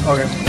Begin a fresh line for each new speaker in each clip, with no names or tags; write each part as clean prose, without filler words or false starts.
Okay.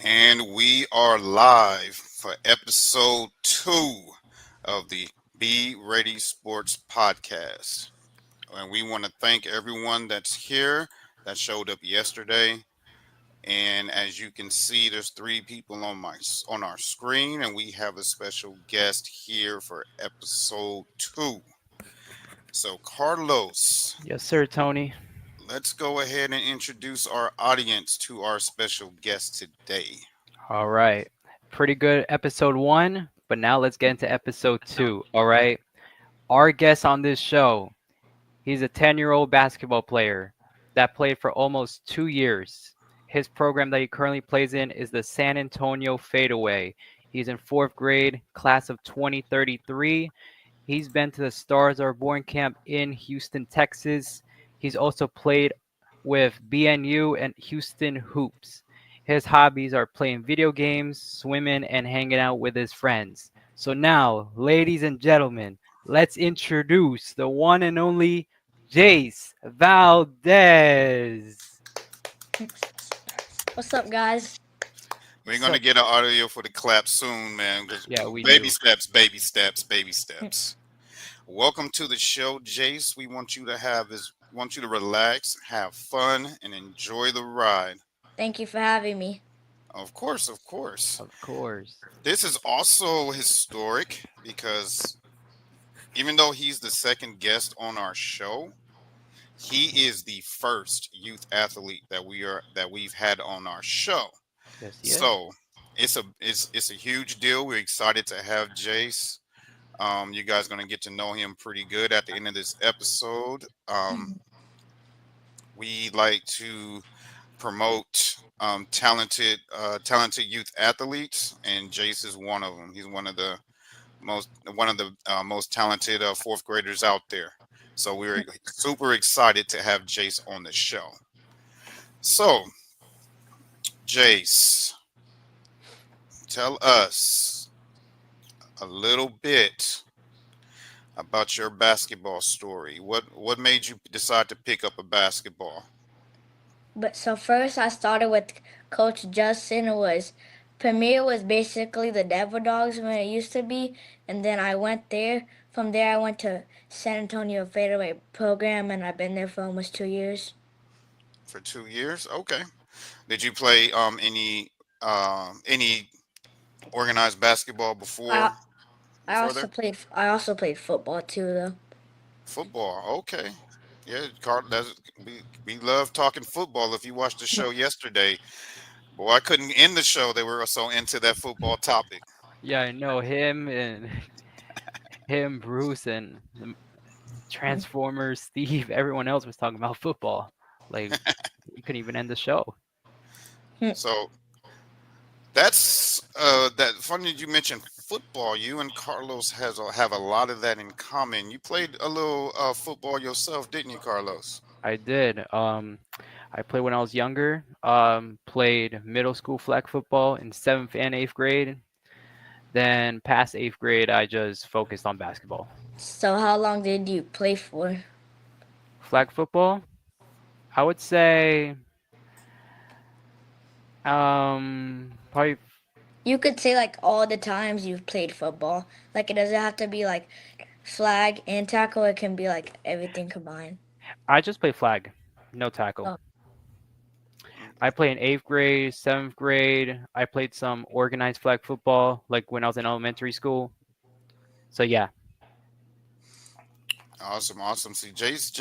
And we are live for episode 2 of the Be Ready Sports podcast. And we want to thank everyone that's here that showed up yesterday. And as you can see, there's 3 people on our screen, and we have a special guest here for episode 2. So, Carlos,
Yes, sir, Tony.
let's go ahead and introduce our audience to our special guest today.
All right. Pretty good episode 1, but now let's get into episode 2. All right. Our guest on this show, he's a 10-year-old basketball player that played for almost 2 years. His program that he currently plays in is the San Antonio Fadeaway. He's in 4th grade, class of 2033. He's been to the Stars Are Born camp in Houston, Texas. He's also played with BNU and Houston Hoops. His hobbies are playing video games, swimming, and hanging out with his friends. So now, ladies and gentlemen, let's introduce the one and only Jace Valdez.
What's up, guys?
We're going to get an audio for the clap soon, man.
Yeah, we
baby
do.
steps, baby steps, baby steps. Welcome to the show, Jace. We want you to relax, have fun, and enjoy the ride.
Thank you for having me.
Of course, of course.
Of course.
This is also historic because even though he's the second guest on our show, he is the first youth athlete that we've had on our show.
Yes, yes.
So it's a huge deal. We're excited to have Jace. You guys are going to get to know him pretty good at the end of this episode. We like to promote talented youth athletes, and Jace is one of them. He's one of the most talented 4th graders out there. So we're super excited to have Jace on the show. So, Jace, tell us a little bit about your basketball story. What made you decide to pick up a basketball?
But so first I started with Coach Justin. Premier was basically the Devil Dogs when it used to be, and then I went there. From there I went to San Antonio Fadeaway program, and I've been there for almost 2 years.
For 2 years? Okay. Did you play any organized basketball before?
I also played football too, though.
Football, okay. Yeah, Carl. We love talking football. If you watched the show yesterday, boy, I couldn't end the show. They were so into that football topic.
Yeah, I know him, Bruce, and the Transformers, Steve. Everyone else was talking about football. Like, you couldn't even end the show.
So that's that. Funny you mentioned football. You and Carlos have a lot of that in common. You played a little football yourself, didn't you, Carlos?
I did. I played when I was younger. Played middle school flag football in 7th and 8th grade. Then past 8th grade, I just focused on basketball.
So how long did you play for?
Flag football, I would say, probably.
You could say like all the times you've played football. Like it doesn't have to be like flag and tackle. It can be like everything combined.
I just play flag, no tackle.
Oh.
I play in 8th grade, 7th grade. I played some organized flag football, like when I was in elementary school. So yeah.
Awesome. See, Jace,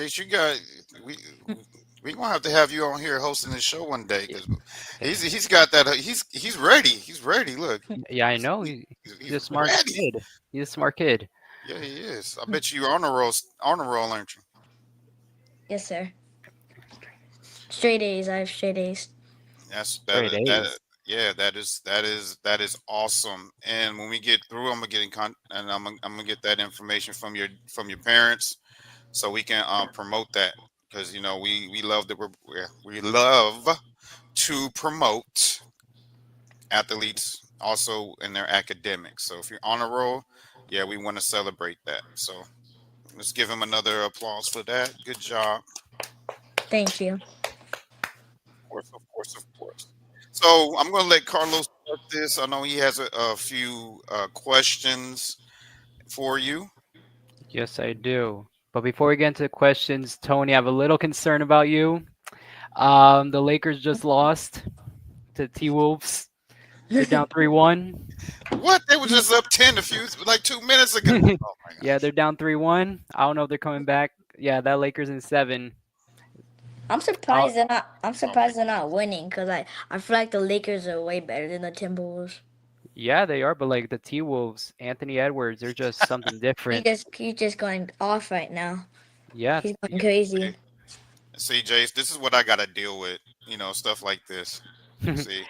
We gonna have to have you on here hosting this show one day
Yeah,
because he's got that. He's ready. He's ready. Look,
yeah, I
he's
know.
he,
He's
he's
a smart
ready.
kid. He's a smart kid.
Yeah, he is. I bet you're on the roll. On the roll, aren't you?
Yes, sir. Straight A's. I have straight A's.
That's that.
Straight
That.
A's.
Yeah, that is awesome. And when we get through, I'm gonna get in and I'm gonna get that information from your parents so we can promote that because we love that we love to promote athletes also in their academics. So if you're on a roll, yeah, we want to celebrate that. So let's give him another applause for that. Good job.
Thank you.
Of course, of course, of course. So I'm going to let Carlos start this. I know he has a few questions for you.
Yes, I do. But before we get into the questions, Tony, I have a little concern about you. The Lakers just lost to T Wolves. They're down 3-1.
What? They were just up 10 a few, like 2 minutes ago. Oh my
Yeah,
gosh.
they're down 3-1. I don't know if they're coming back. Yeah, that Lakers in 7.
I'm
I'll,
surprised they're not. I'm
Oh my
surprised they're not winning because I feel like the Lakers are way better than the Timberwolves.
yeah, they are, but like the T Wolves, Anthony Edwards, they're just something different.
He's just going off right now.
Yeah.
He's going
Yeah.
crazy.
See, Jace, this is what I got to deal with, stuff like this. See,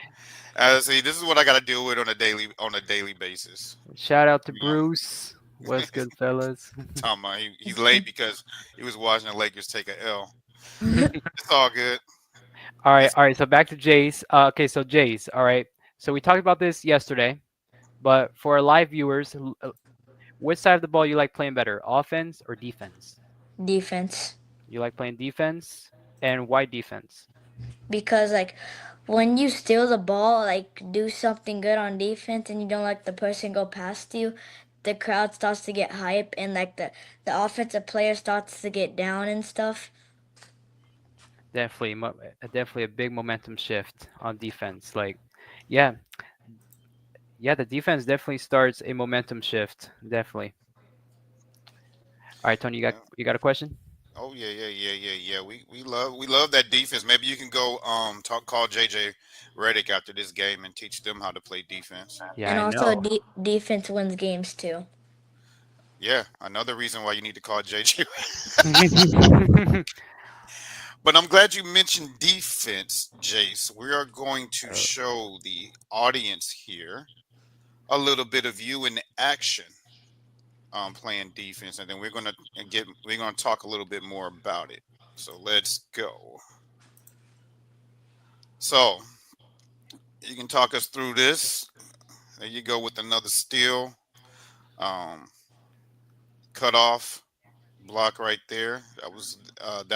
see, this is what I got to deal with on a daily basis.
Shout out to
You know,
Bruce. What's good, fellas?
talking about he's late because he was watching the Lakers take a L. It's all good.
All right,
It's
all right. So back to Jace. Okay, so Jace. All right. So we talked about this yesterday, but for our live viewers, which side of the ball you like playing better, offense or defense?
Defense.
You like playing defense, and why defense?
Because like when you steal the ball, like do something good on defense and you don't let the person go past you, the crowd starts to get hype and like the offensive player starts to get down and stuff.
Definitely, definitely a big momentum shift on defense. Like, yeah, yeah, the defense definitely starts a momentum shift. Definitely. All right, Tony,
yeah.
you got a question?
Oh yeah, yeah, yeah, yeah, yeah. We love that defense. Maybe you can go call JJ Redick after this game and teach them how to play defense.
Yeah,
And
I
also
know.
defense wins games too.
Yeah, another reason why you need to call JJ. But I'm glad you mentioned defense, Jace. We are going to
Uh,
show the audience here a little bit of you in action playing defense, and then we're gonna talk a little bit more about it. So let's go. So you can talk us through this. There you go with another steal, um, cut off block right there. That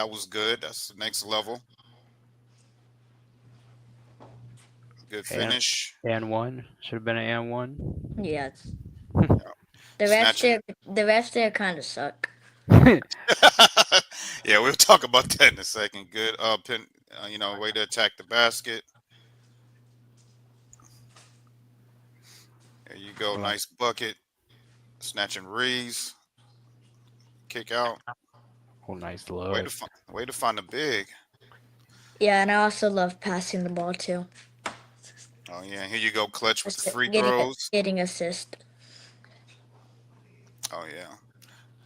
was good. That's the next level. Good
and
finish.
and one should have been an and one.
Yes.
Yeah.
The
Snatching.
refs there kind of suck.
Yeah, we'll talk about that in a second. Good way to attack the basket. There you go.
Oh,
Nice bucket. Snatching Reeves. Kick out.
oh, nice
Way to
look.
find way to find a big.
Yeah, and I also love passing the ball too.
Oh yeah, here you go, clutch with the free
Getting
throws.
getting assist.
Oh yeah,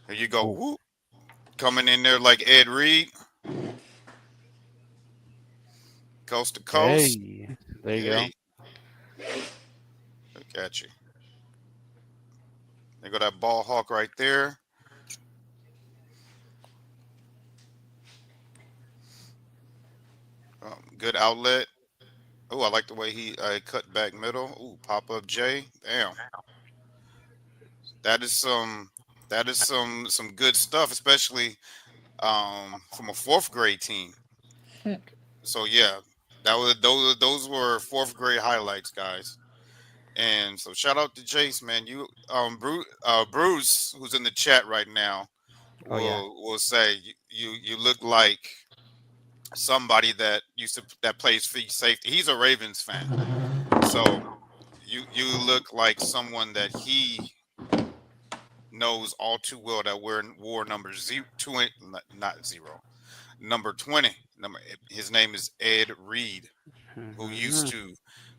here you go.
Oh,
Whoop, coming in there like Ed Reed, coast to coast.
hey, there you go.
Hey, look at you. There go that ball hawk right there. Good outlet. Oh, I like the way he cut back middle. Ooh, pop up J. Damn, that is some some good stuff, especially from a fourth grade team. So yeah, those were fourth grade highlights, guys. And so shout out to Jace, man. You Bruce, who's in the chat right now,
Oh yeah.
will say you look like somebody that plays free safety. He's a Ravens fan, so you look like someone that he knows all too well that we're in war number two, not zero. Number 20. His name is Ed Reed, who used
Mhm.
to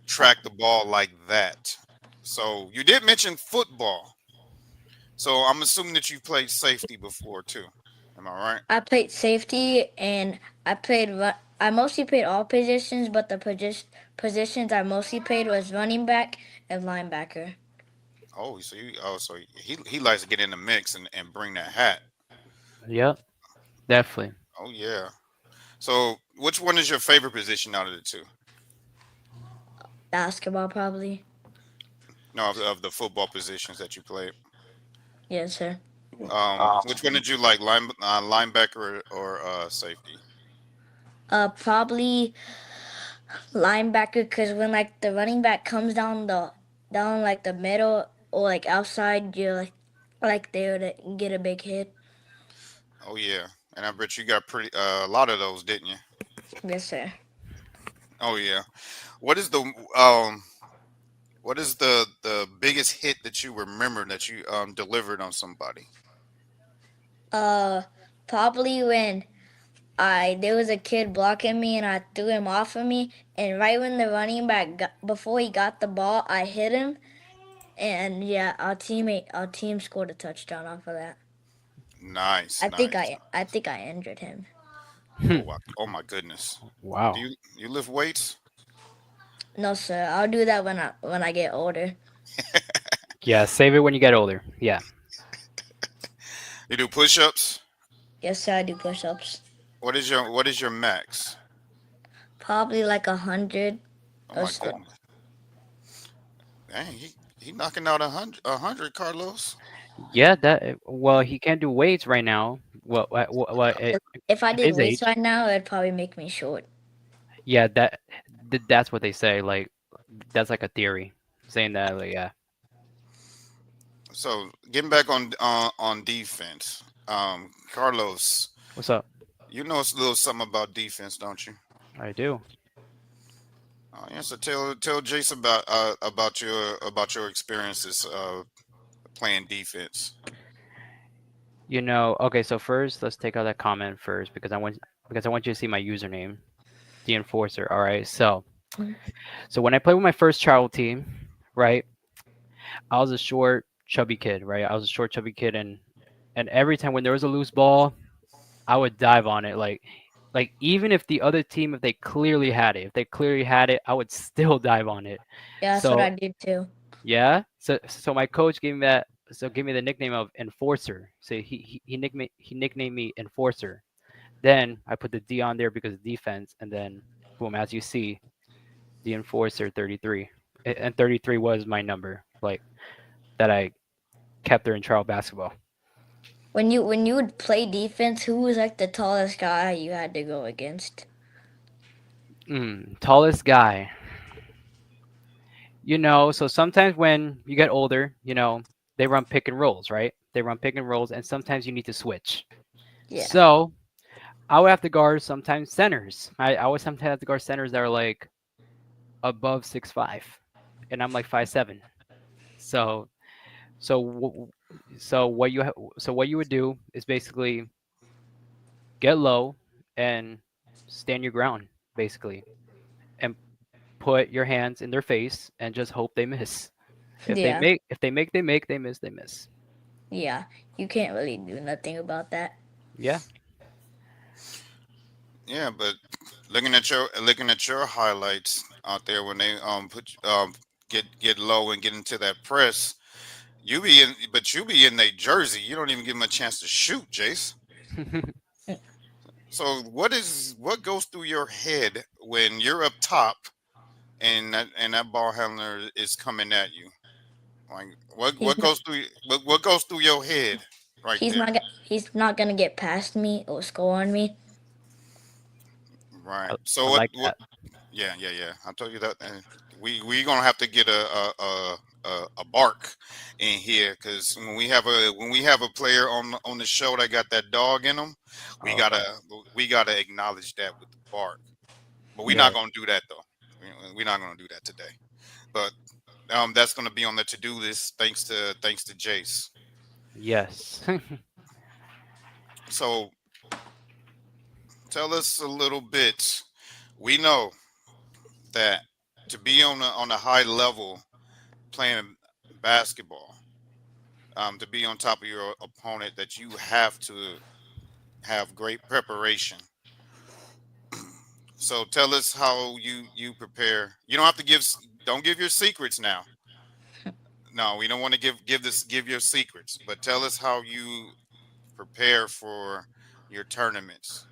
track the ball like that. So you did mention football. So I'm assuming that you've played safety before too. Am I right?
I played safety and I mostly played all positions, but the positions I mostly played was running back and linebacker.
So he likes to get in the mix and bring that hat.
Yep, definitely.
Oh yeah. So which one is your favorite position out of the two?
Basketball, probably.
No, of the football positions that you played.
Yes, sir.
Which one did you like, linebacker or safety?
Probably linebacker, because when like the running back comes down like the middle or like outside, you're like there to get a big hit.
Oh yeah, and I bet you got pretty a lot of those, didn't you?
Yes, sir.
Oh yeah. What is the um what is the biggest hit that you remember that you delivered on somebody?
Uh, Probably when I there was a kid blocking me and I threw him off of me, and right when the running back before he got the ball, I hit him, and yeah, our team scored a touchdown off of that.
Nice, nice.
I think I injured him.
Oh my goodness. Do
Wow.
you lift weights?
No, sir. I'll do that when I get older.
Yeah, save it when you get older. Yeah.
You do push-ups?
Yes, sir. I do push-ups.
What is your max?
Probably like 100
Oh
or
my
so.
goodness. Dang, he knocking out a hundred, Carlos.
Yeah, well, he can't do weights right now.
If I
at
did
his
weights
age.
right now, it'd probably make me short.
Yeah, that's what they say. Like that's like a theory saying that. Like, yeah.
So getting back on defense, Carlos,
What's up?
you know a little something about defense, don't you?
I do.
Yeah, so tell Jace about your experiences playing defense.
Okay, so first let's take out that comment first because I want you to see my username, the enforcer. All right. So when I played with my first travel team, right, I was a short, chubby kid, right? I was a short, chubby kid, and every time when there was a loose ball, I would dive on it. Like even if the other team, if they clearly had it, I would still dive on it.
Yeah, that's what
So
I did too.
yeah. So my coach gave me that. So gave me the nickname of Enforcer. So he nicknamed me Enforcer. Then I put the D on there because of defense, and then boom, as you see, the Enforcer 33, and 33 was my number, like that I kept there in trial basketball.
When you would play defense, who was like the tallest guy you had to go against?
Tallest guy. So sometimes when you get older, they run pick and rolls, right? They run pick and rolls, and sometimes you need to switch.
Yeah.
So I would have to guard sometimes centers. I would sometimes have to guard centers that are like above 6'5", and I'm like 5'7". So so w- so what you would do is basically get low and stand your ground, basically, and put your hands in their face and just hope they miss.
Yeah.
If they make, they make. They miss, they miss.
Yeah. You can't really do nothing about that.
Yeah.
Yeah, but looking at your highlights out there when they get low and get into that press, you be in their jersey. You don't even give them a chance to shoot, Jace. So what goes through your head when you're up top and that ball handler is coming at you? Like
He's
what
not,
goes through what goes through your head right there?
he's not gonna get past me or score on me.
Right.
I,
So
I
what
like
what
that.
Yeah, yeah, yeah. I told you that. And we gonna have to get a bark in here because when we have a player on the show that got that dog in them, we
Oh,
gotta we gotta acknowledge that with the bark. But we're not
yeah.
gonna do that though. We're not gonna do that today. But that's gonna be on the to do list thanks to Jace.
Yes.
So tell us a little bit. We know that to be on a high level playing basketball, to be on top of your opponent, that you have to have great preparation. So tell us how you prepare. You don't have to don't give your secrets now. No, we don't want to give your secrets, but tell us how you prepare for your tournaments.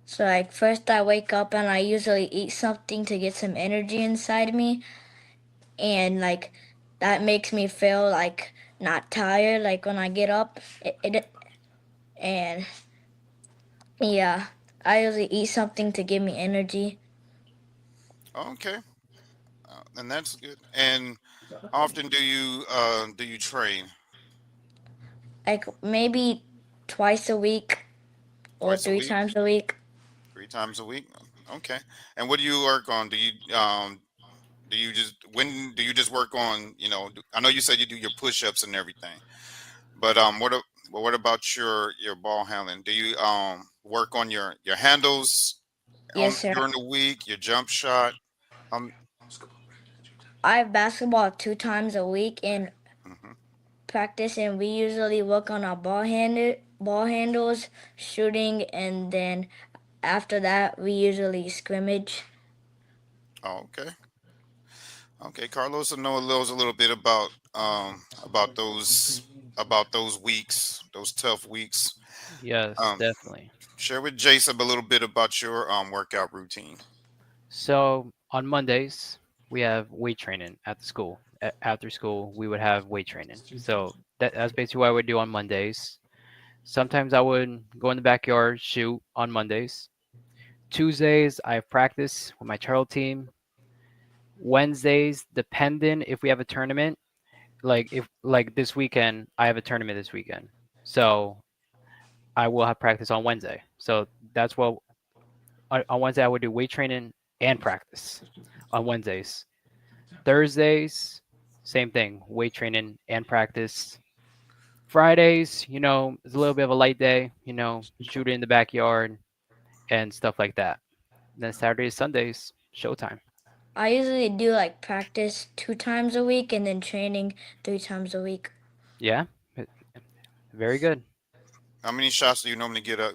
So like first I wake up and I usually eat something to get some energy inside me, and like that makes me feel like not tired like when I get up. It and yeah, I usually eat something to give me energy.
Okay, and that's good. And how often do you train?
Like maybe twice a week or
Twice a
three
week,
times a week.
3 times a week. Okay. And what do you work on? Do you just when do you just work on, I know you said you do your push-ups and everything, but what about your ball handling? Do you work on your handles
Yes,
on
sir.
during the week, your jump shot? Um
I have basketball 2 times a week in
mhm.
practice, and we usually work on our ball handles, shooting, and then after that we usually scrimmage.
Oh, okay. Okay, Carlos, I know a little bit about those weeks, those tough weeks.
Yes,
Um
definitely.
Share with Jason a little bit about your workout routine.
So on Mondays, we have weight training at the school. After school, we would have weight training. So that's basically what I would do on Mondays. Sometimes I would go in the backyard, shoot on Mondays. Tuesdays, I have practice with my trail team. Wednesdays, depending if we have a tournament, like if like this weekend, I have a tournament this weekend. So I will have practice on Wednesday. So that's what on Wednesday I would do weight training and practice on Wednesdays. Thursdays, same thing, weight training and practice. Fridays, it's a little bit of a light day, shoot it in the backyard and stuff like that. Then Saturdays, Sundays, showtime.
I usually do like practice 2 times a week and then training 3 times a week.
Yeah, eh, very good.
How many shots do you normally get up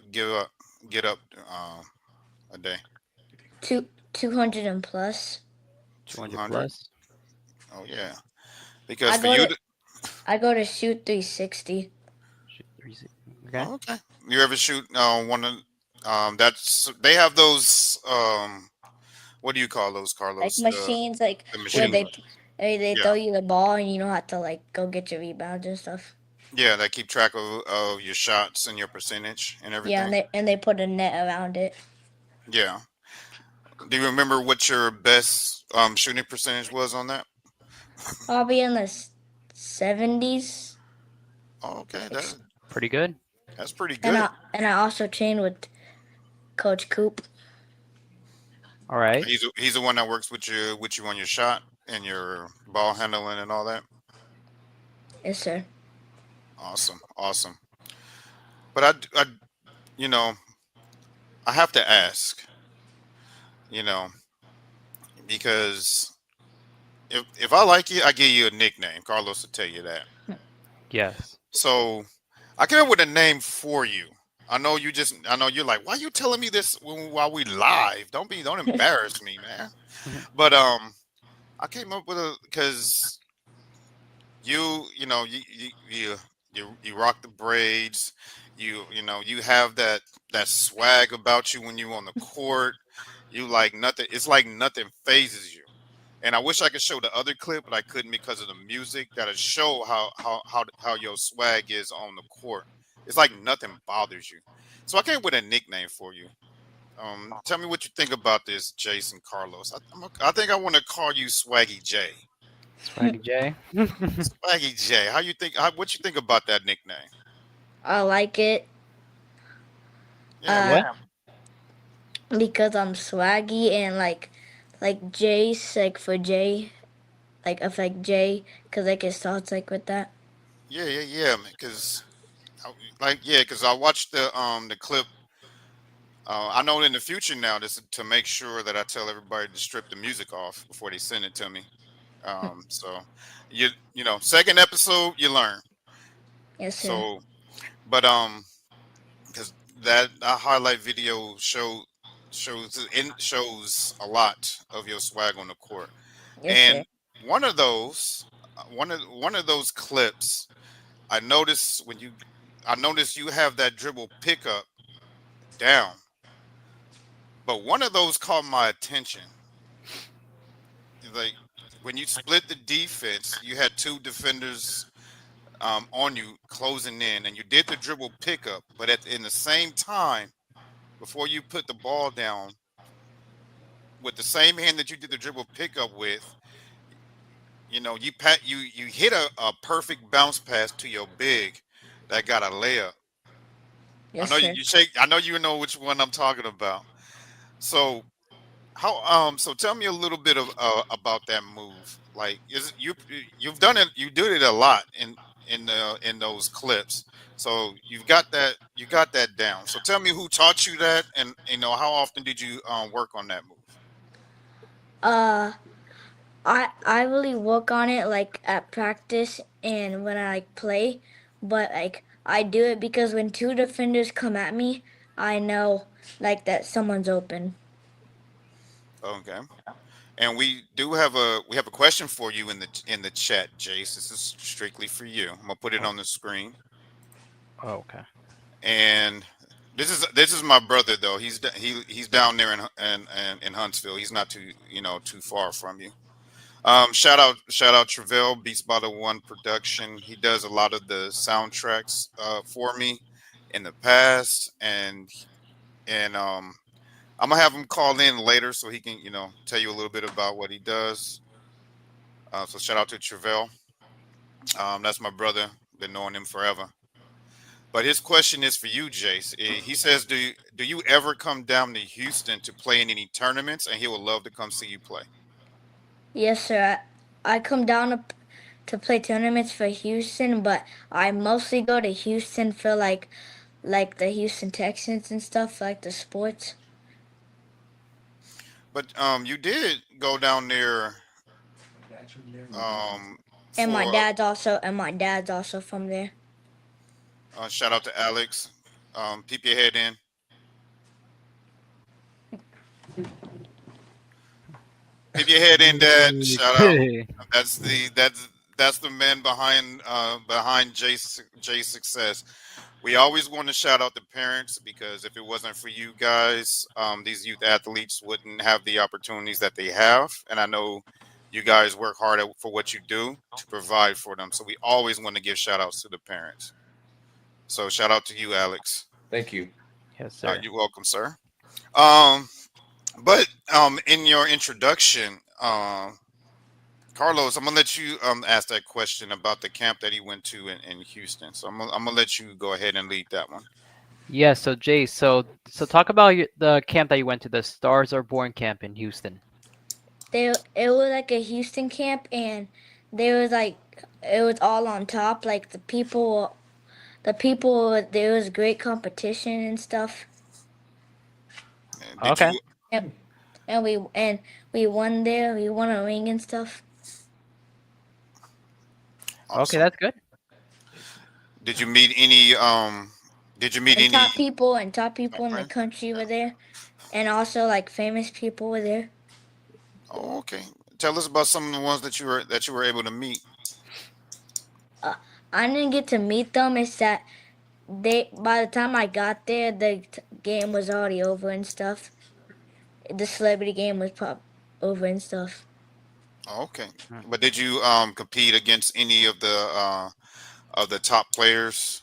a day?
200 and plus.
200
200.
plus.
Oh yeah, because
I
for
go
you
to
to,
I go to shoot 360.
Shoot, okay.
oh, okay. You ever shoot one of that's they have those what do you call those,
Like
Carlos?
machines, like
The
where
machine.
they
Yeah,
throw you the ball and you don't have to like go get your rebounds and stuff.
yeah. They keep track of your shots and your percentage and
Yeah,
everything.
and they put a net around it.
Yeah. Do you remember what your best shooting percentage was on that?
Probably in the 70s.
Oh, okay,
Like,
Pretty good.
that's pretty
and
good.
I also train with Coach Coop.
All right.
He's the one that works with you on your shot and your ball handling and all that.
Yes, sir.
Awesome, awesome. But you know, I have to ask, you know, because if I like you, I give you a nickname. Carlos will tell you that.
Yes.
So I came up with a name for you. I know you're like, why you telling me this while we live? Don't embarrass me, man. But I came up with a because you know you rock the braids. You have that swag about you when you on the court. You like nothing. It's like nothing phases you. And I wish I could show the other clip, but I couldn't because of the music. That'll show how your swag is on the court. It's like nothing bothers you. So I came with a nickname for you. Tell me what you think about this, Jason Carlos. I think I want to call you Swaggy J.
Swaggy J.
Swaggy J. What you think about that nickname?
I like it
Yeah,
uh,
Yeah.
because I'm swaggy and like Jace, like for J, like of like J, because like it starts like with that.
yeah, man. Because I watched the clip I know in the future now, this is to make sure that I tell everybody to strip the music off before they send it to me. So you know, second episode you learn.
Yes, sir.
So, but because that highlight video shows a lot of your swag on the court,
Yes, sir.
and one of those clips, I noticed I noticed you have that dribble pickup down, but one of those caught my attention. Like when you split the defense, you had two defenders on you closing in, and you did the dribble pickup, but in the same time, before you put the ball down, with the same hand that you did the dribble pickup with, you know, you hit a perfect bounce pass to your big that got a layup. I
Yes,
know
sir.
you shake. I know you know which one I'm talking about. So so tell me a little bit of about that move. Like is it, you've done it, you did it a lot in those clips. So you got that down. So tell me who taught you that, and you know how often did you work on that move?
Uh, I really work on it like at practice and when I like play, but like I do it because when two defenders come at me, I know like that someone's open.
Okay. And we have a question for you in the chat, Jace. This is strictly for you. I'm gonna put it
Oh,
on the screen.
okay.
And this is my brother though. He's down there in Huntsville. He's not too too far from you. Shout out Travell Beats by the One production. He does a lot of the soundtracks for me in the past, and I'm gonna have him call in later so he can tell you a little bit about what he does. So shout out to Travell. That's my brother. Been knowing him forever. But his question is for you, Jace. He says, do you ever come down to Houston to play in any tournaments? And he would love to come see you play.
Yes, sir. I come down to play tournaments for Houston, but I mostly go to Houston for like the Houston Texans and stuff, like the sports.
But you did go down there um,
And my
for
dad's also and my dad's also from there.
shout out to Alex. Peep your head in. Peep your head in, Dad. Shout out. That's the that's the man behind Jay's success. We always want to shout out the parents because if it wasn't for you guys, these youth athletes wouldn't have the opportunities that they have. And I know you guys work hard for what you do to provide for them. So we always want to give shout outs to the parents. So shout out to you, Alex.
Thank you.
Yes, sir.
You're welcome, sir. Um, but in your introduction, Carlos, I'm gonna let you ask that question about the camp that he went to in Houston. So I'm gonna let you go ahead and lead that one.
Yeah, so Jay, so talk about the camp that you went to, the Stars Are Born camp in Houston.
It was like a Houston camp, and there was like it was all on top. Like the people, there was great competition and stuff.
Did
Okay.
you
And, and we won there. We won a ring and stuff.
Okay,
awesome?
that's good.
Did you meet any did you meet
And
any
top people in the
friends?
country
Yeah.
were there, and also like famous people were there.
Oh, okay. Tell us about some of the ones that you were able to meet.
Uh, I didn't get to meet them. It's that they by the time I got there, the game was already over and stuff. The celebrity game was over and stuff.
Oh, okay.
Hmm.
But did you compete against any of the top players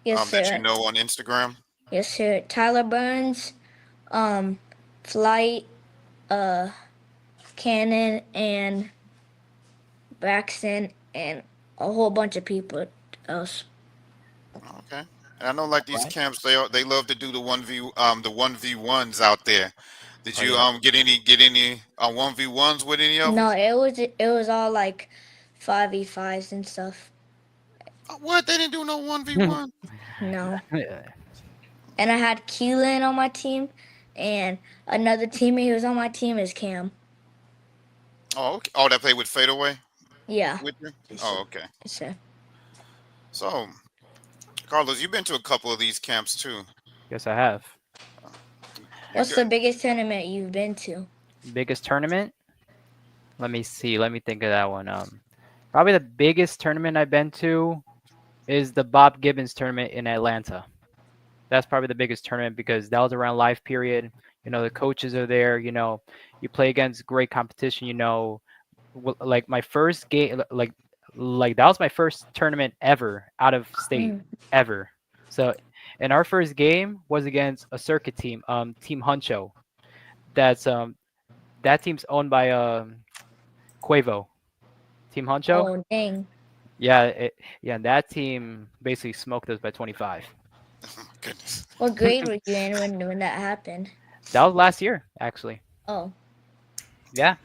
Yes,
that you
sir.
know on Instagram?
Yes, sir. Tyler Burns, um, Flight, uh, Cannon, and Braxton, and a whole bunch of people else.
Okay. And I know like these
Right.
camps they love to do the 1v1s out there. Did
Oh
you
yeah.
get any 1v1s with any of them?
No, it was all like 5v5s and stuff.
What? They didn't do no 1v1?
No.
Yeah.
And I had Keelan on my team, and another teammate who was on my team is Cam.
Oh, okay. Oh, that played with fadeaway
Yeah.
with you.
It's,
Oh, okay.
it's a,
So, Carlos, you've been to a couple of these camps too.
Yes, I have.
Uh, You
what's the
got
biggest tournament you've been to?
Biggest tournament? Let me see. Let me think of that one. Probably the biggest tournament I've been to is the Bob Gibbons tournament in Atlanta. That's probably the biggest tournament because that was around live period. The coaches are there. You play against great competition. Like my first game, like that was my first tournament ever out of state
Mm.
ever. So, and our first game was against a circuit team, Team Huncho. That's that team's owned by Quavo, Team Huncho.
Oh, dang.
Yeah, yeah, and that team basically smoked us by 25.
oh my goodness.
What grade were you in when that happened?
That was last year, actually.
Oh,
Yeah.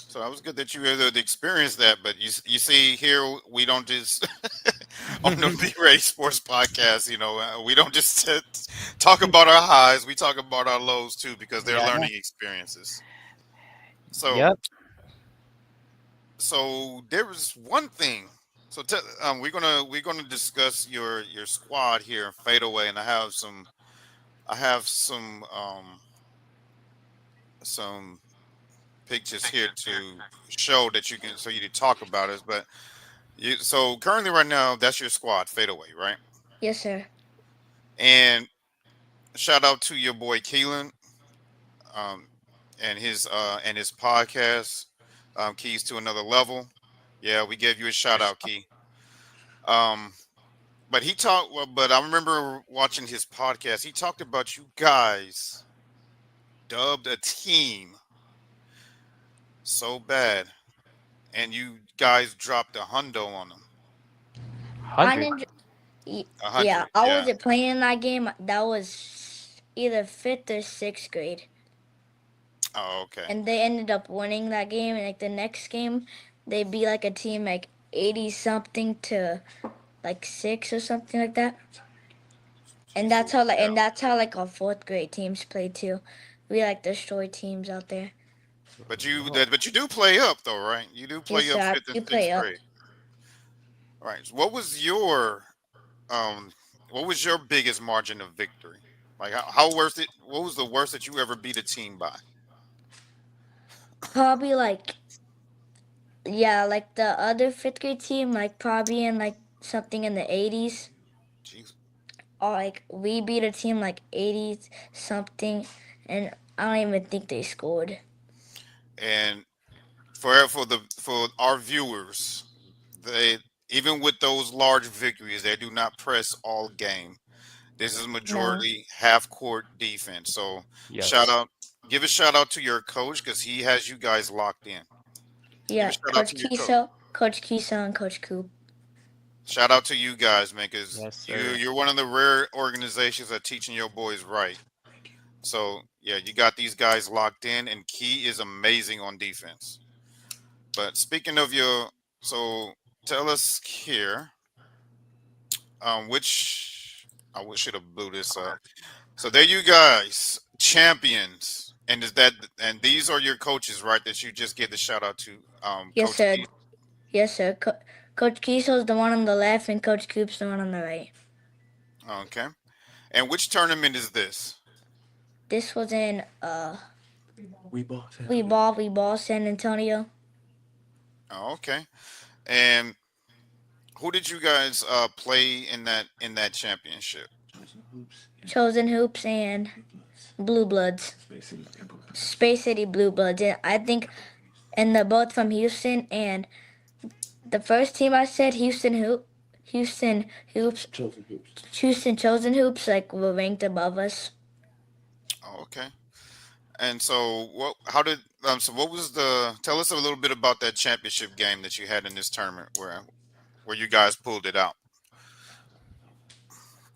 So that was good that you were able to experience that. But you see here, we don't just on the Be Ready Sports Podcast. We don't just talk about our highs. We talk about our lows too because they're
Yeah, I know.
learning experiences. So
Yep.
there was one thing. We're gonna discuss your squad here, fadeaway, and I have some pictures here to show that you to talk about it. But so currently right now, that's your squad, fadeaway, right?
yes, sir.
And shout out to your boy Keelan, um, and his podcast, Keys to Another Level. Yeah, we gave you a shout out, Key. Um, but he talked. Well, but I remember watching his podcast. He talked about you guys dubbed a team so bad, and you guys dropped a hundo on them.
I
100.
didn't.
A
Yeah,
hundred,
I
yeah.
wasn't playing in that game. That was either fifth or sixth grade,
Oh, okay.
and they ended up winning that game. And like the next game, they beat like a team like 80 something to like six or something like that. And that's how like
Yeah.
our fourth grade teams play too. We like destroy teams out there.
But you do play up though, right? You do
Yes,
play
sir.
up
I
fifth and
do play
sixth
up.
grade. All right. So um what was your biggest margin of victory? Like how worst it what was the worst that you ever beat a team by?
Probably like yeah, like the other fifth grade team, like probably in like something in the 80s.
Jeez.
Or like we beat a team like 80 something, and I don't even think they scored.
And for our viewers, they even with those large victories, they do not press all game. This is
No.
majority half court defense. So shout
Yes.
out, give a shout out to your coach because he has you guys locked in. Give a
Yeah,
shout out to your coach.
Coach Kiso, and Coach Coop.
Shout out to you guys, man, because
Yes, sir.
you're one of the rare organizations that teaching your boys right. So yeah, you got these guys locked in, and Key is amazing on defense. But speaking of so tell us here, which should have blew this up. So there you guys, champions, and these are your coaches, right? That you just gave the shout out to,
Yes,
Coach
sir.
Key.
Yes, sir. Coach Kiso's the one on the left, and Coach Coop's the one on the right.
Okay, and which tournament is this?
This was in we ball San Antonio.
Oh, okay, and who did you guys play in that championship?
Chosen Hoops and Blue Bloods. Space City Blue Bloods. And I think, and they're both from Houston. And the first team I said, Houston Hoops, Houston Chosen Hoops, like were ranked above us.
Oh, okay. And so what? How did so what was the? Tell us a little bit about that championship game that you had in this tournament where you guys pulled it out.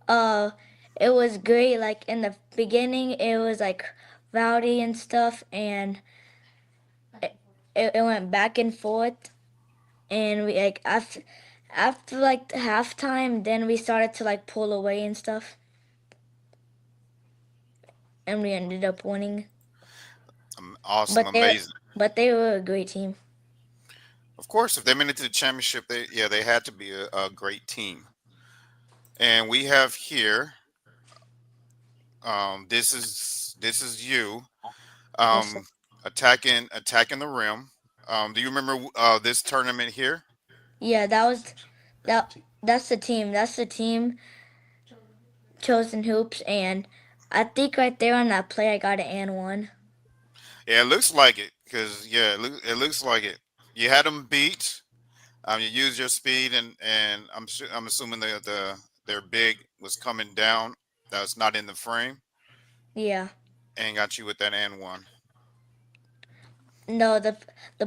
Uh, it was great. Like in the beginning, it was like rowdy and stuff, and it went back and forth. And we like after like halftime, then we started to like pull away and stuff. and we ended up winning.
Awesome,
But they
amazing.
but they were a great team.
Of course, if they made it to the championship, they had to be a great team. And we have here, this is you,
Yes, sir.
um, attacking the rim. Do you remember this tournament here?
Yeah, that's the team. That's the team chosen hoops, and I think right there on that play I got an and one.
Yeah, it looks like it because it looks like it. You had them beat. You used your speed, and I'm assuming their big was coming down. That was not in the frame,
Yeah.
and got you with that and one.
No, the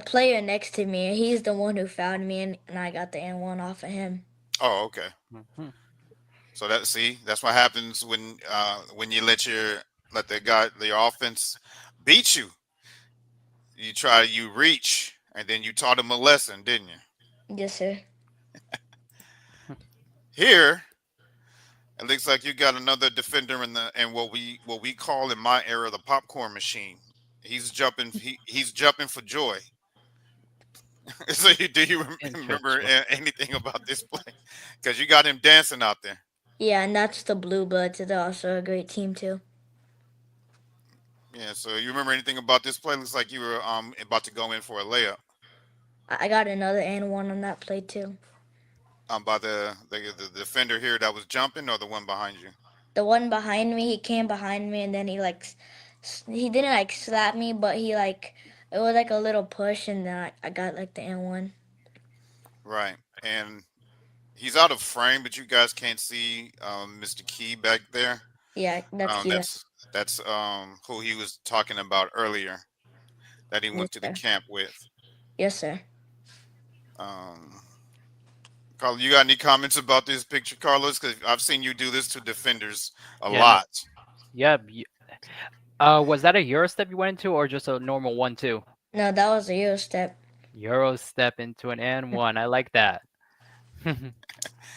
player next to me, he's the one who found me, and I got the and one off of him.
Oh, okay.
Mhm.
So that's what happens when you let your offense beat you. You reach, and then you taught them a lesson, didn't you?
Yes, sir.
Here, it looks like you got another defender in what we call in my era the popcorn machine. He's jumping for joy. So do you remember
Interesting.
anything about this play? Because you got him dancing out there.
Yeah, and that's the Blue Bloods. They're also a great team too.
Yeah. So you remember anything about this play? Looks like you were about to go in for a layup.
I got another and one on that play too.
By the defender here that was jumping, or the one behind you.
The one behind me, he came behind me, and then he like he didn't like slap me, but he like it was like a little push, and then I got like the and one.
Right. And he's out of frame, but you guys can't see Mr. Key back there.
Yeah, that's
Um,
Kia.
that's that's who he was talking about earlier that he
Yes,
went to the
sir.
camp with.
Yes, sir.
Um, Carl, you got any comments about this picture, Carlos? Because I've seen you do this to defenders a
Yeah, no,
lot.
yeah. Was that a Euro step you went into, or just a normal one too?
No, that was a Euro step.
Euro step into an and one. I like that.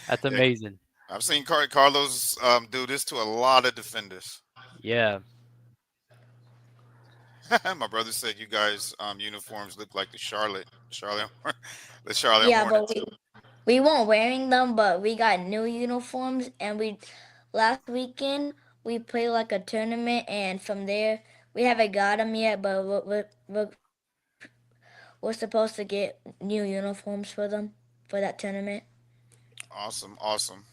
That's
Yeah,
amazing.
I've seen Carlos do this to a lot of defenders.
Yeah.
My brother said you guys uniforms look like the Charlotte
Yeah, but
Hornets.
we weren't wearing them, but we got new uniforms, and we last weekend we played like a tournament, and from there we haven't got them yet, but we're supposed to get new uniforms for them for that tournament.
Awesome, awesome,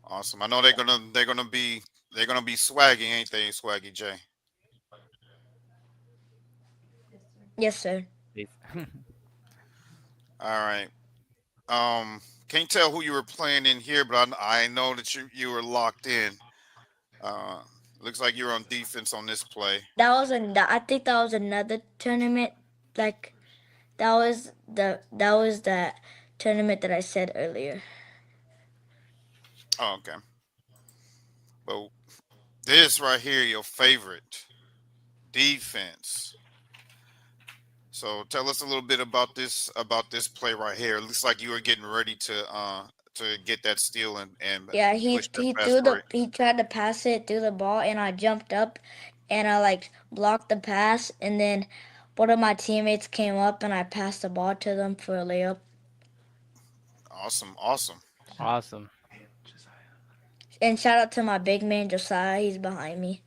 awesome. I know they're gonna be swaggy, ain't they, Swaggy J?
Yes, sir.
All right. Can't tell who you were playing in here, but I know that you were locked in. Uh, looks like you were on defense on this play.
I think that was another tournament. Like that was the tournament that I said earlier.
Oh, okay. But this right here, your favorite defense. So tell us a little bit about this play right here. It looks like you were getting ready to get that steal and
Yeah,
push that fast break.
he tried to pass it through the ball, and I jumped up and I like blocked the pass, and then one of my teammates came up and I passed the ball to them for a layup.
Awesome, awesome.
Awesome.
And shout out to my big man Josiah, he's behind me.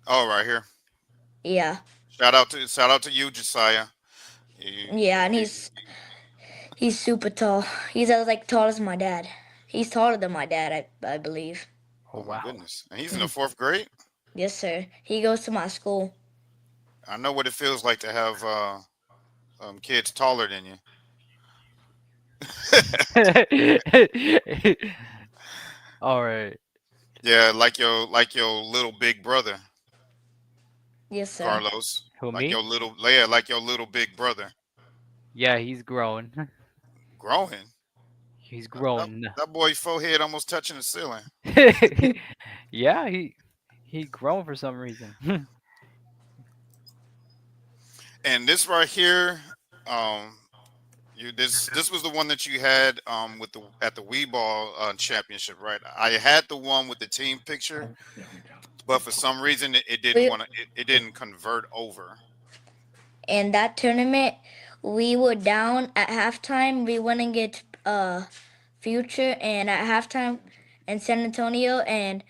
Oh, right here.
Yeah,
Shout out to you, Josiah. You,
yeah, and
you,
he's super tall. He's like tall as my dad. He's taller than my dad, I believe.
Oh
oh my
wow.
goodness. And he's in the fourth grade.
Yes, sir. He goes to my school.
I know what it feels like to have kids taller than you.
All right.
Yeah, like your little big brother,
Yes, sir.
Carlos.
Who,
Like
me?
your little yeah, like your little big brother.
Yeah, he's grown.
Growing.
He's
That,
grown.
that boy's forehead almost touching the ceiling.
Yeah, he grown for some reason.
And this right here, um, This was the one that you had with the at the Wii Ball championship, right? I had the one with the team picture, but for some reason it didn't
We
want to. It didn't convert over.
in that tournament, we were down at halftime. We went and get Future and at halftime in San Antonio, and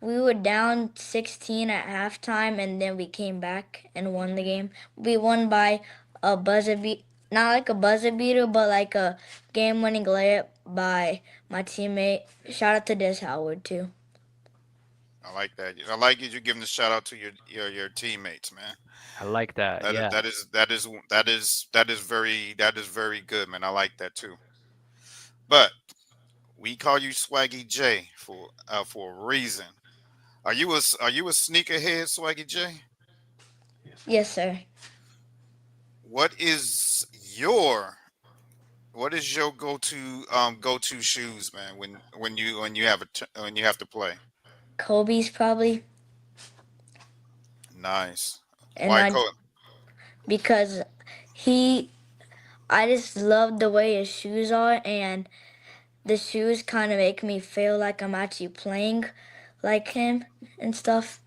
we were down 16 at halftime, and then we came back and won the game. We won by a buzzer beat, not like a buzzer beater, but like a game-winning layup by my teammate. Shout out to Des Howard too.
I like that. I like it. You're giving a shout out to your teammates, man.
I like that.
That is
Yeah.
that is very good, man. I like that too. But we call you Swaggy J for a reason. Are you a sneakerhead, Swaggy J?
Yes, sir.
What is your go to shoes, man? When you have to play.
Kobe's probably,
Nice.
and
Why
I because he I just love the way his shoes are, and the shoes kind of make me feel like I'm actually playing like him and stuff.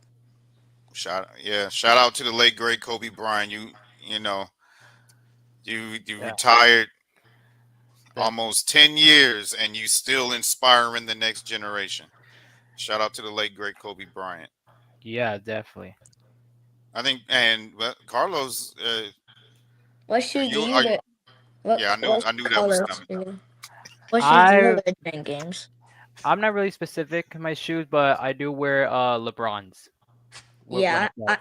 shout out to the late great Kobe Bryant. You know you
Yeah.
retired
That,
almost 10 years and you still inspiring the next generation. Shout out to the late great Kobe Bryant.
yeah, definitely.
I think and well, Carlos,
What shoes do
you
you
are
wear?
yeah
What
I knew that was
colors?
coming.
What shoes do you
I
wear during games?
I'm not really specific in my shoes, but I do wear LeBrons when I
Yeah,
play.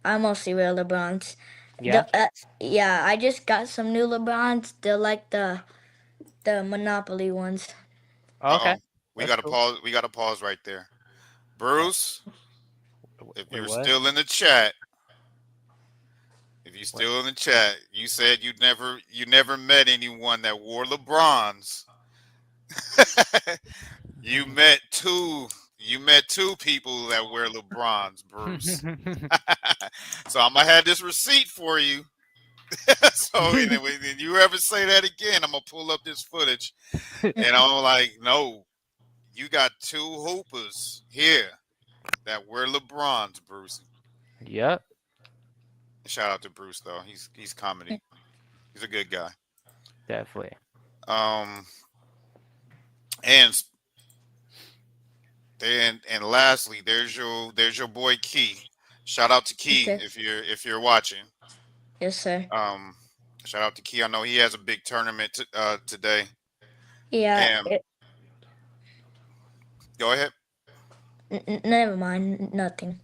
I mostly wear LeBrons.
Yeah.
The yeah, I just got some new LeBrons. They're like the Monopoly ones.
Uh
Okay.
oh,
That's cool.
We got to pause right there. Bruce, if
Wait,
you're
what?
still in the chat, if you're
What?
still in the chat, you said you never met anyone that wore LeBrons. you met two you met two people that wear LeBrons, Bruce. So I'm gonna have this receipt for you. So and then when you ever say that again, I'm gonna pull up this footage and I'm like, no, you got two hoopers here that wear LeBrons, Bruce.
Yep,
Shout out to Bruce though. He's comedy. He's a good guy.
definitely.
Um and and lastly, there's your boy Key. Shout out to Key
Okay.
if you're watching.
Yes, sir.
Um Shout out to Key. I know he has a big tournament today.
Yeah.
And go ahead.
Never mind. Nothing.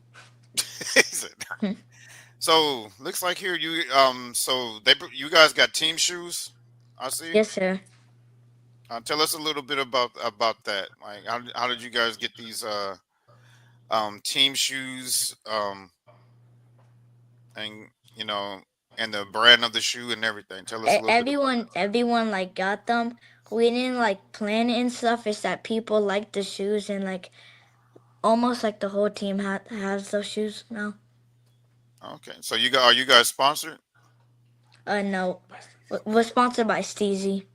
He said, so looks like here you guys got team shoes. I see.
Yes, sir.
Tell us a little bit about that. Like how did you guys get these team shoes and you know and the brand of the shoe and everything. Tell us a little bit about
Everyone like got them. We didn't like plan it and stuff. It's that people like the shoes, and like almost like the whole team has those shoes now.
that. Okay. So are you guys sponsored?
No, we're sponsored by Steezy.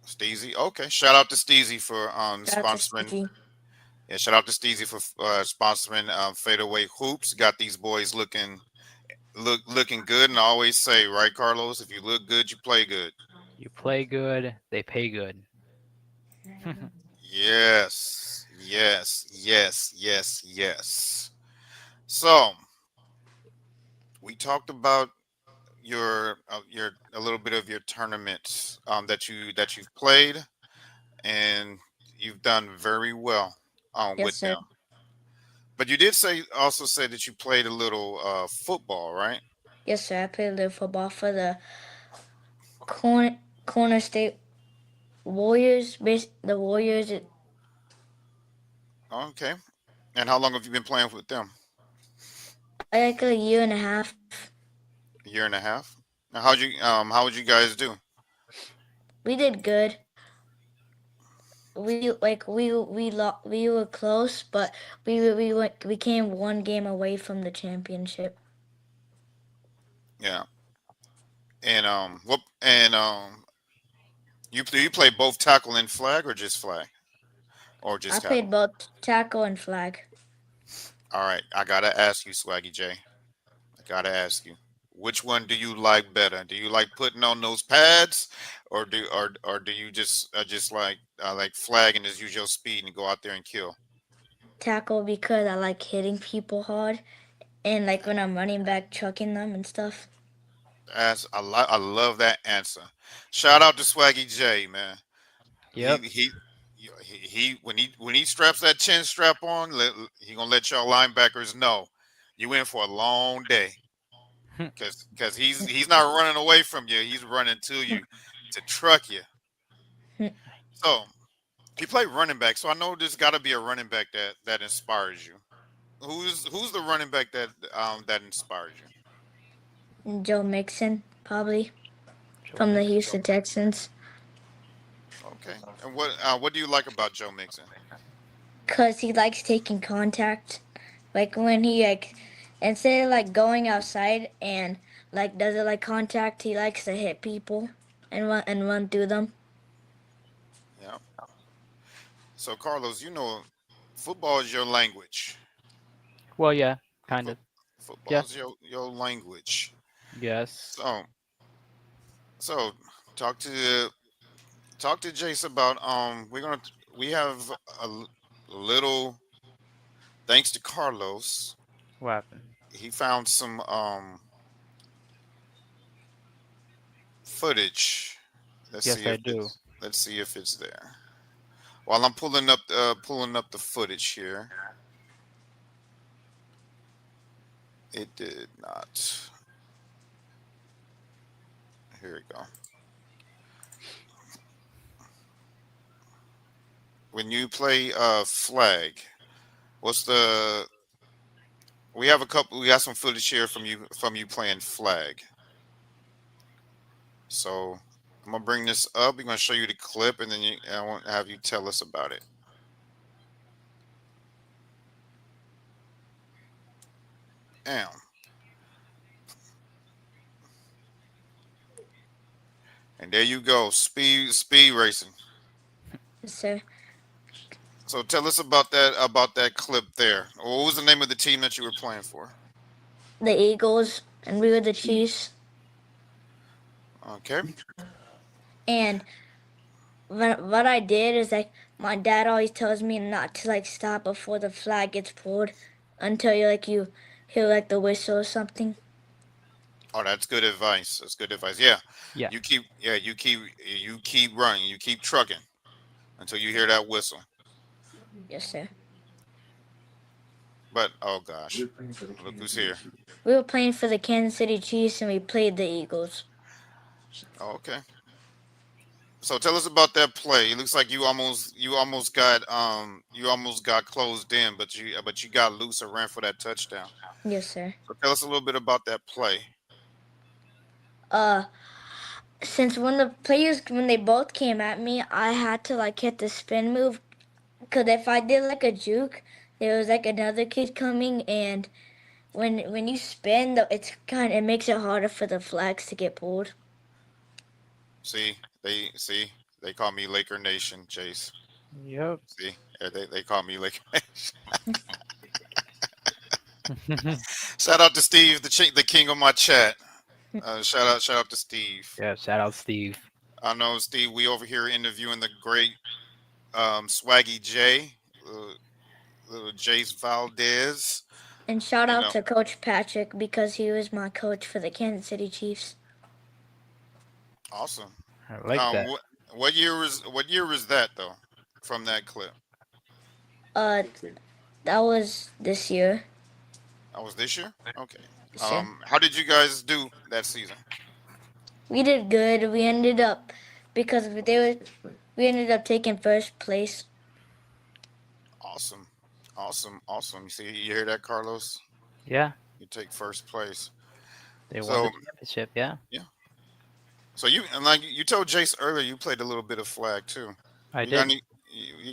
Steezy. Okay. Shout out to Steezy for
Shout out to
sponsoring.
Steezy.
Yeah, shout out to Steezy for sponsoring Fadeaway Hoops. Got these boys looking good, and I always say, right, Carlos, if you look good, you play good.
You play good, they pay good.
Yes, yes, yes, yes, yes. So we talked about your a little bit of your tournaments that you've played, and you've done very well
Yes,
with
sir.
them. But you did say that you played a little football, right?
Yes, sir. I played a little football for the corner state Warriors. The Warriors.
Okay. And how long have you been playing with them?
Like a year and a half.
A year and a half. Now, how would you guys do?
We did good. We were close, but we came one game away from the championship.
Yeah. And what and You play both tackle and flag, or just flag, or
I
just
played
tackle?
both tackle and flag.
All right, I gotta ask you, Swaggy J. I gotta ask you, which one do you like better? Do you like putting on those pads, or do you just like flag and just use your speed and go out there and kill?
Tackle because I like hitting people hard and like when I'm running back, chucking them and stuff.
As I love that answer. Shout out to Swaggy J, man. He
Yep.
he. When he straps that chin strap on, he gonna let y'all linebackers know you in for a long day, because he's not running away from you, he's running to you to truck you. So he played running back, so I know there's got to be a running back that inspires you. Who's the running back that inspires you?
Joe Mixon, probably,
Joe
from the
Mixon.
Joe.
Houston Texans.
Okay, and what do you like about Joe Mixon?
Because he likes taking contact. Like when he, like, instead of like going outside and like does it like contact, he likes to hit people and run through them.
Yeah. So Carlos, football is your language.
Well, yeah, kind
Foot,
of.
Football
Yeah.
is your language.
Yes.
So so talk to talk to Jace about we have a little, thanks to Carlos.
What happened?
He found some footage. Let's
Yes,
see
I
if
do.
it's there. While I'm pulling up the footage here, it did not. Here we go. When you play flag, what's the we got some footage here from you playing flag. So I'm gonna bring this up. We're gonna show you the clip, and then I want to have you tell us about it. Damn. And there you go, speed racing.
So
So tell us about that clip there. What was the name of the team that you were playing for?
the Eagles and we were the Chiefs.
Okay.
And what I did is like my dad always tells me not to like stop before the flag gets pulled until you hear like the whistle or something.
Oh, that's good advice. That's good advice. Yeah.
Yeah.
You keep running. You keep trucking until you hear that whistle.
Yes, sir.
But oh gosh, look who's here.
We were playing for the Kansas City Chiefs and we played the Eagles.
Oh, okay. So tell us about that play. It looks like you almost got closed in, but you got loose and ran for that touchdown.
Yes, sir.
So tell us a little bit about that play.
Uh, since when they both came at me, I had to like hit the spin move. Cause if I did like a juke, there was like another kid coming, and when you spin, it makes it harder for the flags to get pulled.
See they call me Laker Nation, Jace.
Yep.
See, yeah, they call me Laker. Shout out to Steve, the king of my chat. Shout out to Steve.
Yeah. Shout out Steve.
I know Steve. We over here interviewing the great Swaggy J, uh, little Jace Valdez.
And shout
You
out
know,
to Coach Patrick because he was my coach for the Kansas City Chiefs.
awesome.
I like
Um,
that.
what what year was that though? From that clip,
Uh, that was this year.
that was this year. Okay.
This year.
How did you guys do that season?
We did good. Because we ended up taking first place.
Awesome, awesome, awesome. You hear that, Carlos?
Yeah.
You take first place.
They won the
So
championship. Yeah.
yeah. So and like you told Jace earlier, you played a little bit of flag too.
I
You got
did.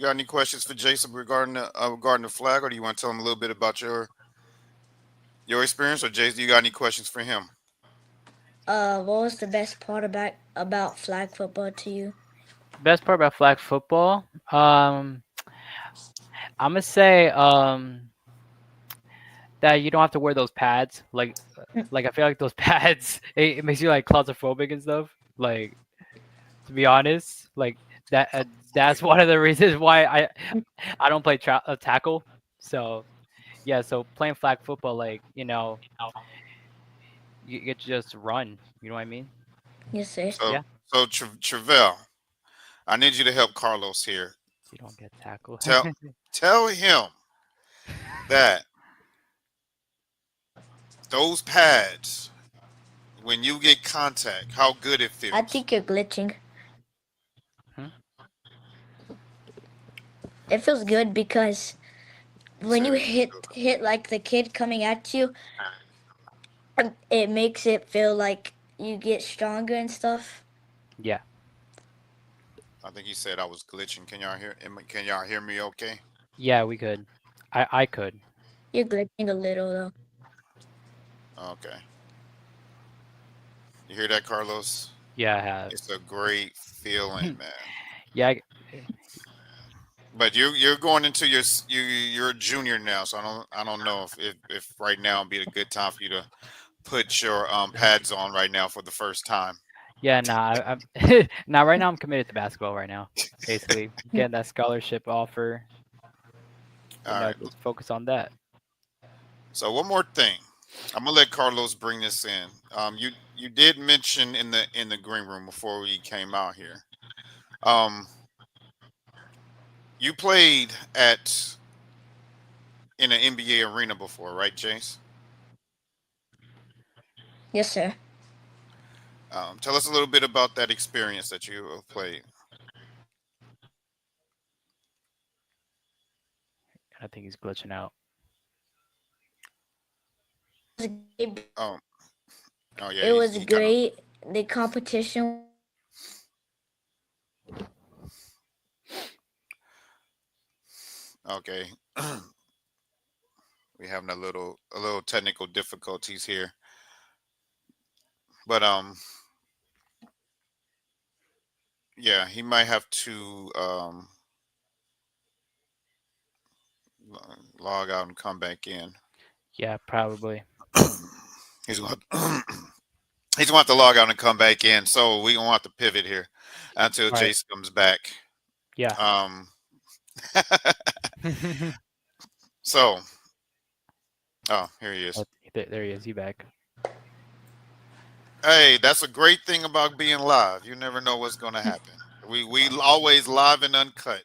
any questions for Jason regarding the flag, or do you want to tell him a little bit about your experience, or Jason, do you got any questions for him?
What was the best part about flag football to you?
Best part about flag football, I'm gonna say that you don't have to wear those pads. Like I feel like those pads, it makes you like claustrophobic and stuff. Like to be honest, like that that's one of the reasons why I don't play tackle. So yeah, so playing flag football, like you get to just run. You know what I mean?
Yes, sir.
So,
Yeah,
Travell, I need you to help Carlos here.
so you don't get tackled.
Tell tell him that those pads, when you get contact, how good it
I
feels.
think you're glitching.
Hmm?
It feels good because
He
when you
said it feels
hit like the kid coming at you, it makes it feel like you get stronger and stuff.
Yeah,
I think he said I was glitching. Can y'all hear me okay?
yeah, we could. I could.
You're glitching a little though.
Okay. You hear that, Carlos?
Yeah, I have.
It's a great feeling, man.
Yeah,
But you're going into you're a junior now, so I don't know if right now would be a good time for you to put your pads on right now for the first time.
yeah. Nah, I'm now. Right now, I'm committed to basketball. Right now, basically getting that scholarship offer.
All right.
Just focus on that.
So one more thing, I'm gonna let Carlos bring this in. You did mention in the green room before we came out here. Um, you played at in an NBA arena before, right, Jace?
Yes, sir.
Tell us a little bit about that experience that you have played.
I think he's glitching out.
Oh, oh yeah,
It was
he kind of
great. The competition.
okay. We having a little technical difficulties here, but yeah, he might have to log out and come back in.
Yeah, probably.
He's going he's going to have to log out and come back in. So we gonna have to pivot here until
All right.
Jace comes back.
Yeah.
Um, so oh, here he is.
Oh, there he is. He back.
Hey, that's a great thing about being live. You never know what's going to happen. We always live and uncut.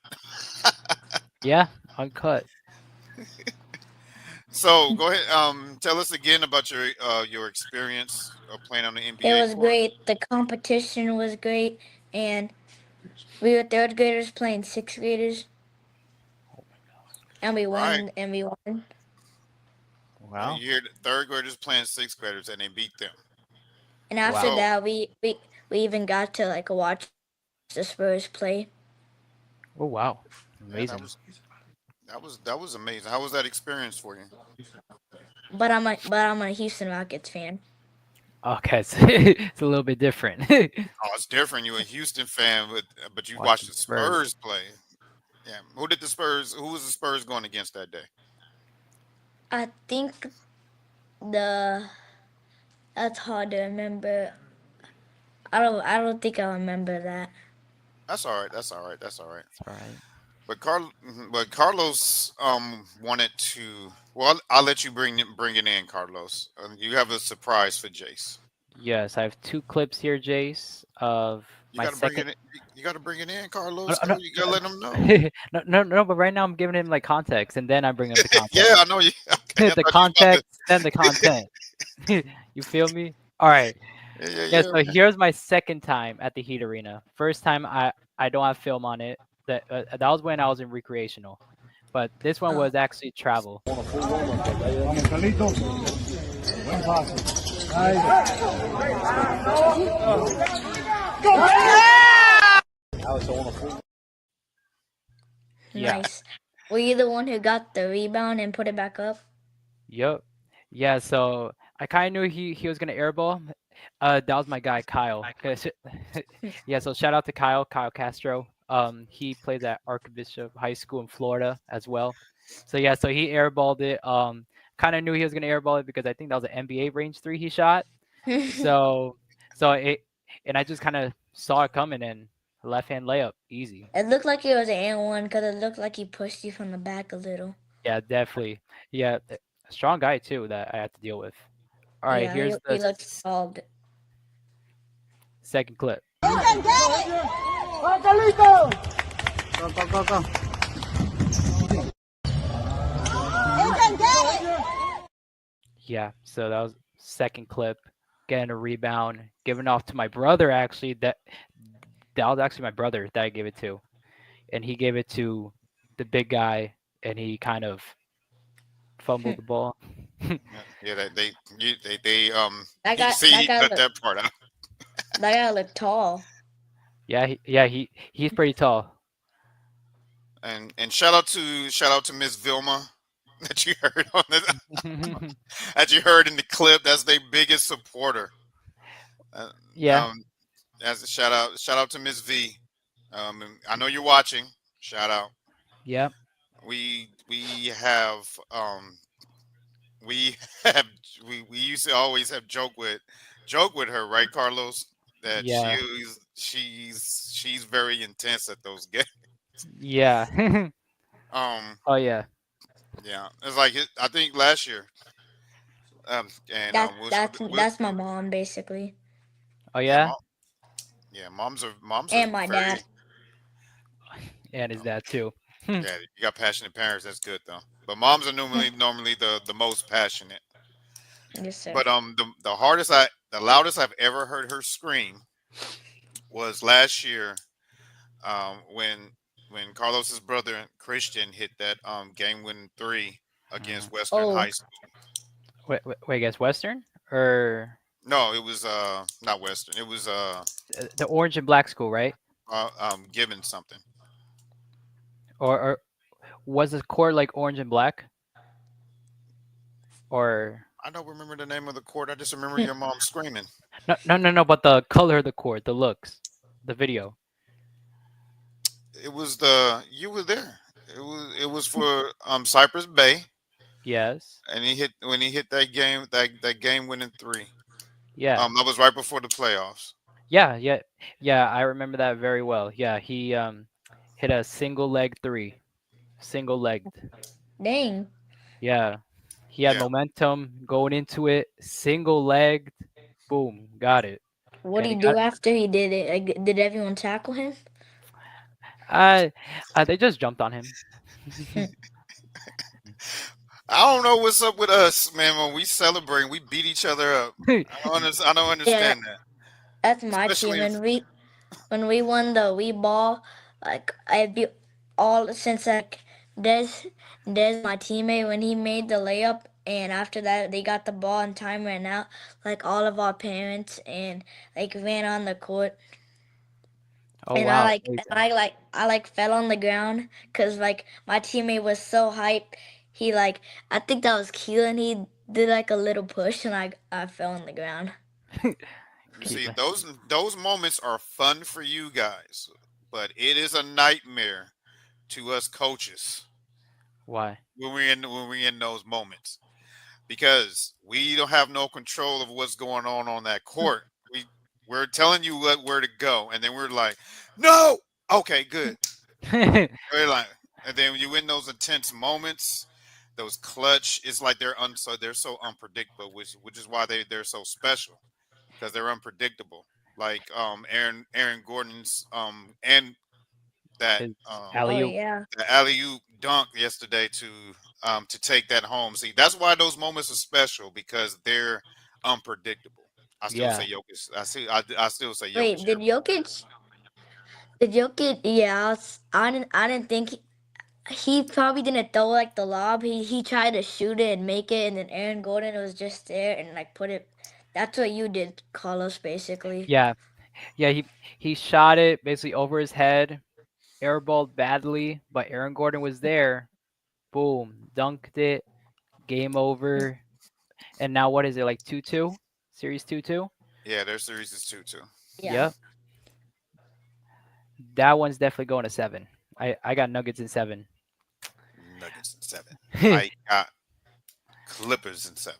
Yeah, uncut.
So go ahead. Tell us again about your experience of playing on the
It
NBA
was
court.
great. The competition was great, and we were third graders playing sixth graders,
Oh my god.
and we
Right.
won. And we won.
Wow.
You hear the third graders playing sixth graders and they beat them.
And after
Wow.
So
that, we even got to like watch the Spurs play.
Oh wow.
yeah, that
Amazing.
was that was amazing. How was that experience for you?
But I'm a Houston Rockets fan.
Okay, so it's a little bit different.
Oh, it's different. You're a Houston fan, but you watched
Watching
the
Spurs.
Spurs play. Yeah. Who was the Spurs going against that day?
I think the that's hard to remember. I don't think I remember that.
That's all right. That's all right. That's all right.
It's all right.
But Carlos wanted to. Well, I'll let you bring it in, Carlos. You have a surprise for Jace.
Yes, I have two clips here, Jace, of
You
my
got to bring
second.
it. You got to bring it in,
No,
Carlos.
no,
You got to let them know.
no, but right now I'm giving him like context, and then I bring him the content.
Yeah, I know you. Okay, I
The
thought you was about to.
context, then the content. You feel me? All right.
Yeah, yeah,
Yeah.
yeah.
So here's my second time at the Heat Arena. First time I don't have film on it. That was when I was in recreational, but this one
Oh,
was actually travel. Yeah.
nice. Were you the one who got the rebound and put it back up?
Yep. Yeah. So I kind of knew he was gonna airball. That was my guy Kyle. Yeah, so shout out to Kyle Castro. He plays at Archbishop High School in Florida as well. So yeah, so he airballed it. Kind of knew he was gonna airball it because I think that was an NBA range three he shot. So, so it, and I just kind of saw it coming and left hand layup, easy.
It looked like it was an and one because it looked like he pushed you from the back a little.
Yeah, definitely. Yeah, a strong guy too that I had to deal with. All right,
Yeah,
here's the
he looked solved.
second clip.
You can get it! Marcelito! Go. You can get it!
Yeah, so that was second clip. Getting a rebound, giving off to my brother. Actually, that was actually my brother that I gave it to, and he gave it to the big guy, and he kind of fumbled the ball.
Yeah,
That
he
guy,
see
that
he
guy
cut
looked,
that part out.
that guy looked tall.
He's pretty tall.
And shout out to Miss Vilma that you heard on the that you heard in the clip. That's their biggest supporter. Uh,
Yeah,
um, as a shout out to Miss V. And I know you're watching. Shout out.
yeah,
We have we have we used to always have joke with her, right, Carlos? That
yeah,
she's very intense at those games.
yeah.
Um,
Oh yeah.
yeah, it's like I think last year. And
That
we'll
that's my mom basically,
Oh
yeah,
yeah.
moms are
and my
very
dad.
And his dad too.
yeah. You got passionate parents. That's good though. But moms are normally the most passionate.
Yes, sir.
But the loudest I've ever heard her scream was last year. When Carlos's brother Christian hit that game winning three against Western
Oh,
High School.
Wait, guess Western or
No, it was not Western. It was
the orange and black school, right?
Gibbon something.
Or was the court like orange and black? Or
I don't remember the name of the court. I just remember your mom screaming.
no, but the color of the court, the looks, the video.
It was you were there. It was for Cypress Bay,
Yes.
and he hit that game winning three.
Yeah.
That was right before the playoffs.
Yeah. I remember that very well. Yeah, he hit a single leg three, single legged.
dang.
Yeah, he had
Yeah,
momentum going into it, single legged, boom, got it.
What
And
did
he
he
got
do after he did it? Like, did everyone tackle him?
uh, they just jumped on him.
I don't know what's up with us, man. When we celebrate, we beat each other up. I don't
Yeah,
understand that.
that's my team.
Especially if
When we won the Wii ball, like I beat all since like Des Des my teammate when he made the layup, and after that they got the ball and time ran out. Like all of our parents and like ran on the court,
Oh
and
wow,
I fell on the ground because like my teammate was so hyped. He like I think that was Keelan. He did like a little push, and I fell on the ground.
you see
Keelan.
those moments are fun for you guys, but it is a nightmare to us coaches
Why?
when we're in those moments because we don't have no control of what's going on that court. We're telling you where to go, and then we're like, no, okay, good. We're like, and then when you win those intense moments, those clutch, it's like they're so unpredictable, which is why they're so special because they're unpredictable. Like Aaron Gordon's and that
His
Oh
alley oop.
yeah.
the alley oop dunk yesterday to take that home. See, that's why those moments are special because they're unpredictable. I still say
Yeah.
Jokic. I still say
Wait,
Jokic.
did Jokic? Did Jokic? Yeah, I didn't think he probably didn't throw like the lob. He tried to shoot it and make it, and then Aaron Gordon was just there and like put it. That's what you did, Carlos, basically.
Yeah. Yeah. He shot it basically over his head, airballed badly, but Aaron Gordon was there. Boom, dunked it. Game over. And now what is it like 2-2? Series 2-2?
Yeah, their series is 2-2.
Yeah.
Yep. That one's definitely going to 7. I got Nuggets in 7.
Nuggets in 7.
Got
I got Clippers in 7.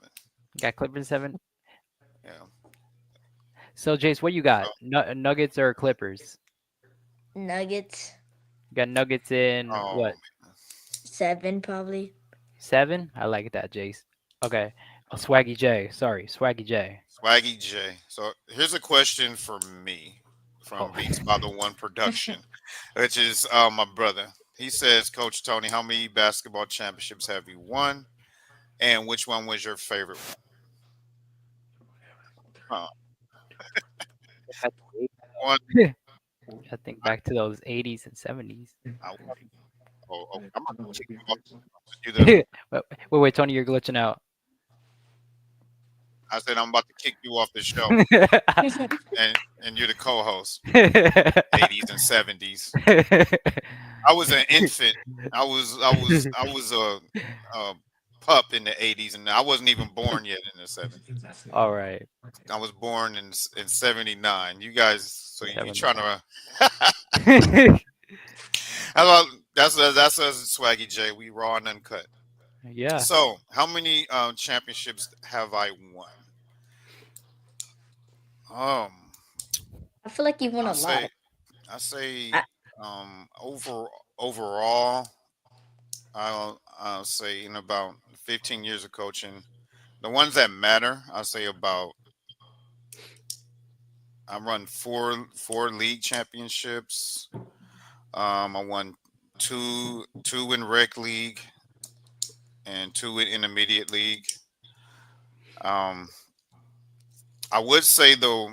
Clippers in 7.
Yeah.
So Jace, what you
So,
got? Nuggets or Clippers?
Nuggets
You got Nuggets in
oh
what?
man.
7 probably.
7? I like that, Jace. Okay. Oh, Swaggy J. Sorry, Swaggy J.
Swaggy J. So here's a question for me
Oh.
from Beats by the One Production, which is my brother. He says, Coach Tony, how many basketball championships have you won? And which one was your favorite one? One.
I think back to those 80s and 70s.
I, I'm about to kick you off. You the,
wait, wait, Tony, you're glitching out.
I said I'm about to kick you off the show, and you're the co-host. 80s and 70s. I was an infant. I was a pup in the 80s, and I wasn't even born yet in the 70s.
All right.
I was born in 79. You guys, so you trying to? How about that's us, Swaggy J. We raw and uncut.
Yeah.
So, how many championships have I won? Um,
I feel like you've won
I
a lot.
say I say
I,
overall, I'll say in about 15 years of coaching, the ones that matter, I'll say about I run four league championships. I won two in rec league and two in intermediate league. Um, I would say though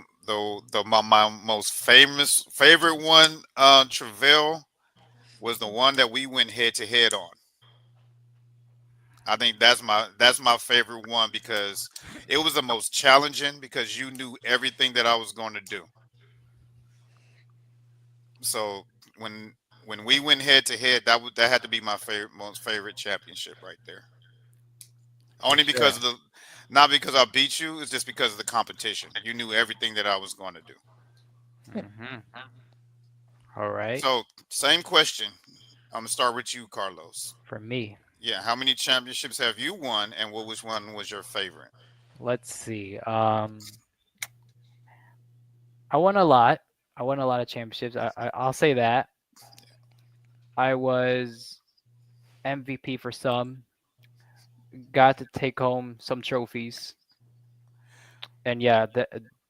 my most favorite one, Travell, was the one that we went head to head on. I think that's my favorite one because it was the most challenging because you knew everything that I was going to do. So when we went head to head, that had to be my most favorite championship right there.
For
Only because
sure.
of the not because I beat you, it's just because of the competition. You knew everything that I was going to do.
Hmm. All right.
So same question. I'm gonna start with you, Carlos.
For me,
Yeah, how many championships have you won, and which one was your favorite?
let's see. I won a lot. I won a lot of championships. I'll say that. I was MVP for some. Got to take home some trophies. And yeah,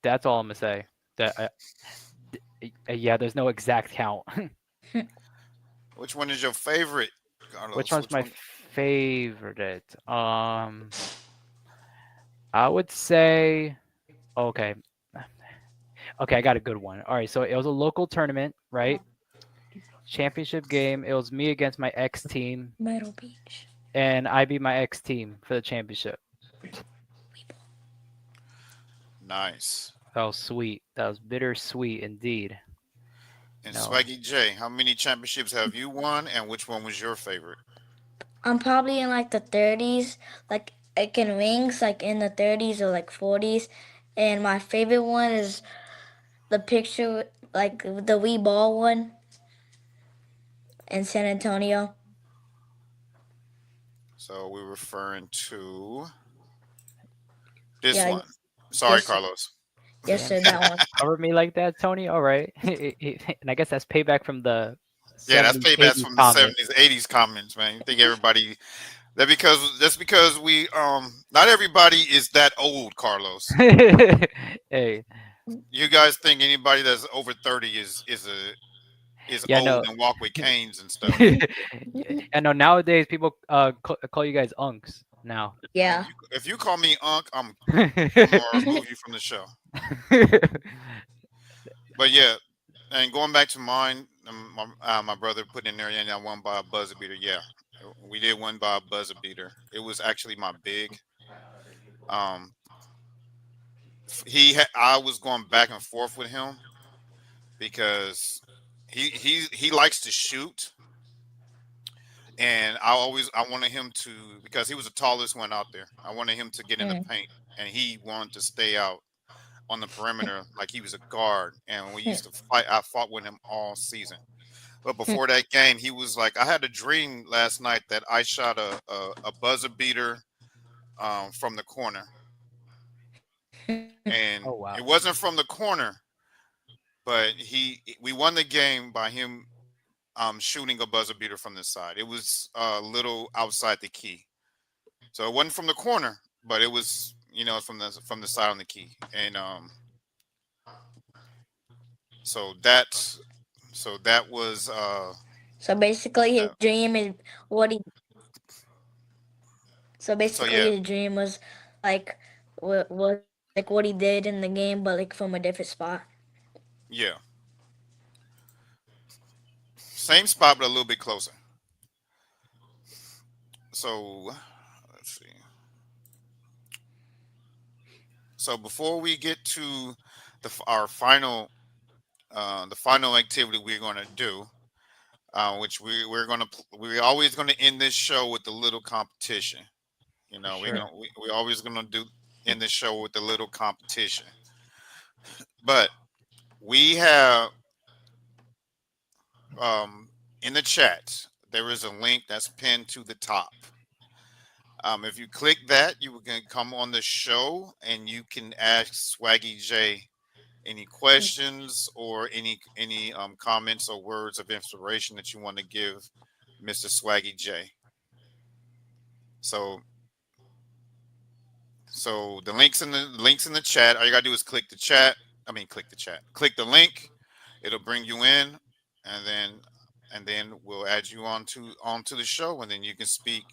that's all I'm gonna say. That yeah, there's no exact count.
Which one is your favorite,
Which
Carlos?
one's
Which
my
one?
favorite? I would say okay. Okay, I got a good one. All right, so it was a local tournament, right? Championship game. It was me against my ex team,
Myrtle Beach.
and I beat my ex team for the championship.
Nice.
That was sweet. That was bittersweet indeed.
And
No.
Swaggy J, how many championships have you won, and which one was your favorite?
I'm probably in like the 30s, like in rings, like in the 30s or like 40s. And my favorite one is the picture, like the wee ball one in San Antonio.
So we're referring to this
Yeah,
one. Sorry,
yes, sir.
Carlos.
Yes,
Damn,
sir, that one.
cover me like that, Tony. All right. And I guess that's payback from the
Yeah, that's
70s,
paybacks
80s
from the
comment.
70s, 80s comments, man. You think everybody that's because we not everybody is that old, Carlos.
Hey,
You guys think anybody that's over 30 is
yeah,
old
no.
and walk with canes and stuff.
Yeah, I know nowadays people call you guys unks now.
Man,
Yeah.
if you call me Unc, I'm gonna remove you from the show. But yeah, and going back to mine, my brother put in there, and I won by a buzzer beater. Yeah, we did win by a buzzer beater. It was actually my big. Um, I was going back and forth with him because he likes to shoot, and I wanted him to because he was the tallest one out there. I wanted him to get in the
Mm.
paint, and he wanted to stay out on the perimeter like he was a guard. And we used to fight. I fought with him all season. But before that game, he was like, I had a dream last night that I shot a buzzer beater from the corner, and
Oh wow.
it wasn't from the corner, but we won the game by him shooting a buzzer beater from the side. It was a little outside the key, so it wasn't from the corner, but it was from the side on the key, and so that's that was
So basically, his
that.
dream is what he. So
So
basically,
yeah,
his dream was like was like what he did in the game, but like from a different spot.
yeah, same spot but a little bit closer. So let's see. So before we get to our final the final activity we're going to do, which we're always going to end this show with a little competition. You know,
Sure.
we're always going to do end this show with a little competition. But we have um, in the chat there is a link that's pinned to the top. If you click that, you can come on the show and you can ask Swaggy J any questions or any comments or words of inspiration that you want to give Mr. Swaggy J. So the links in the chat. All you gotta do is click the chat. I mean, click the chat. Click the link. It'll bring you in, and then we'll add you onto the show, and then you can speak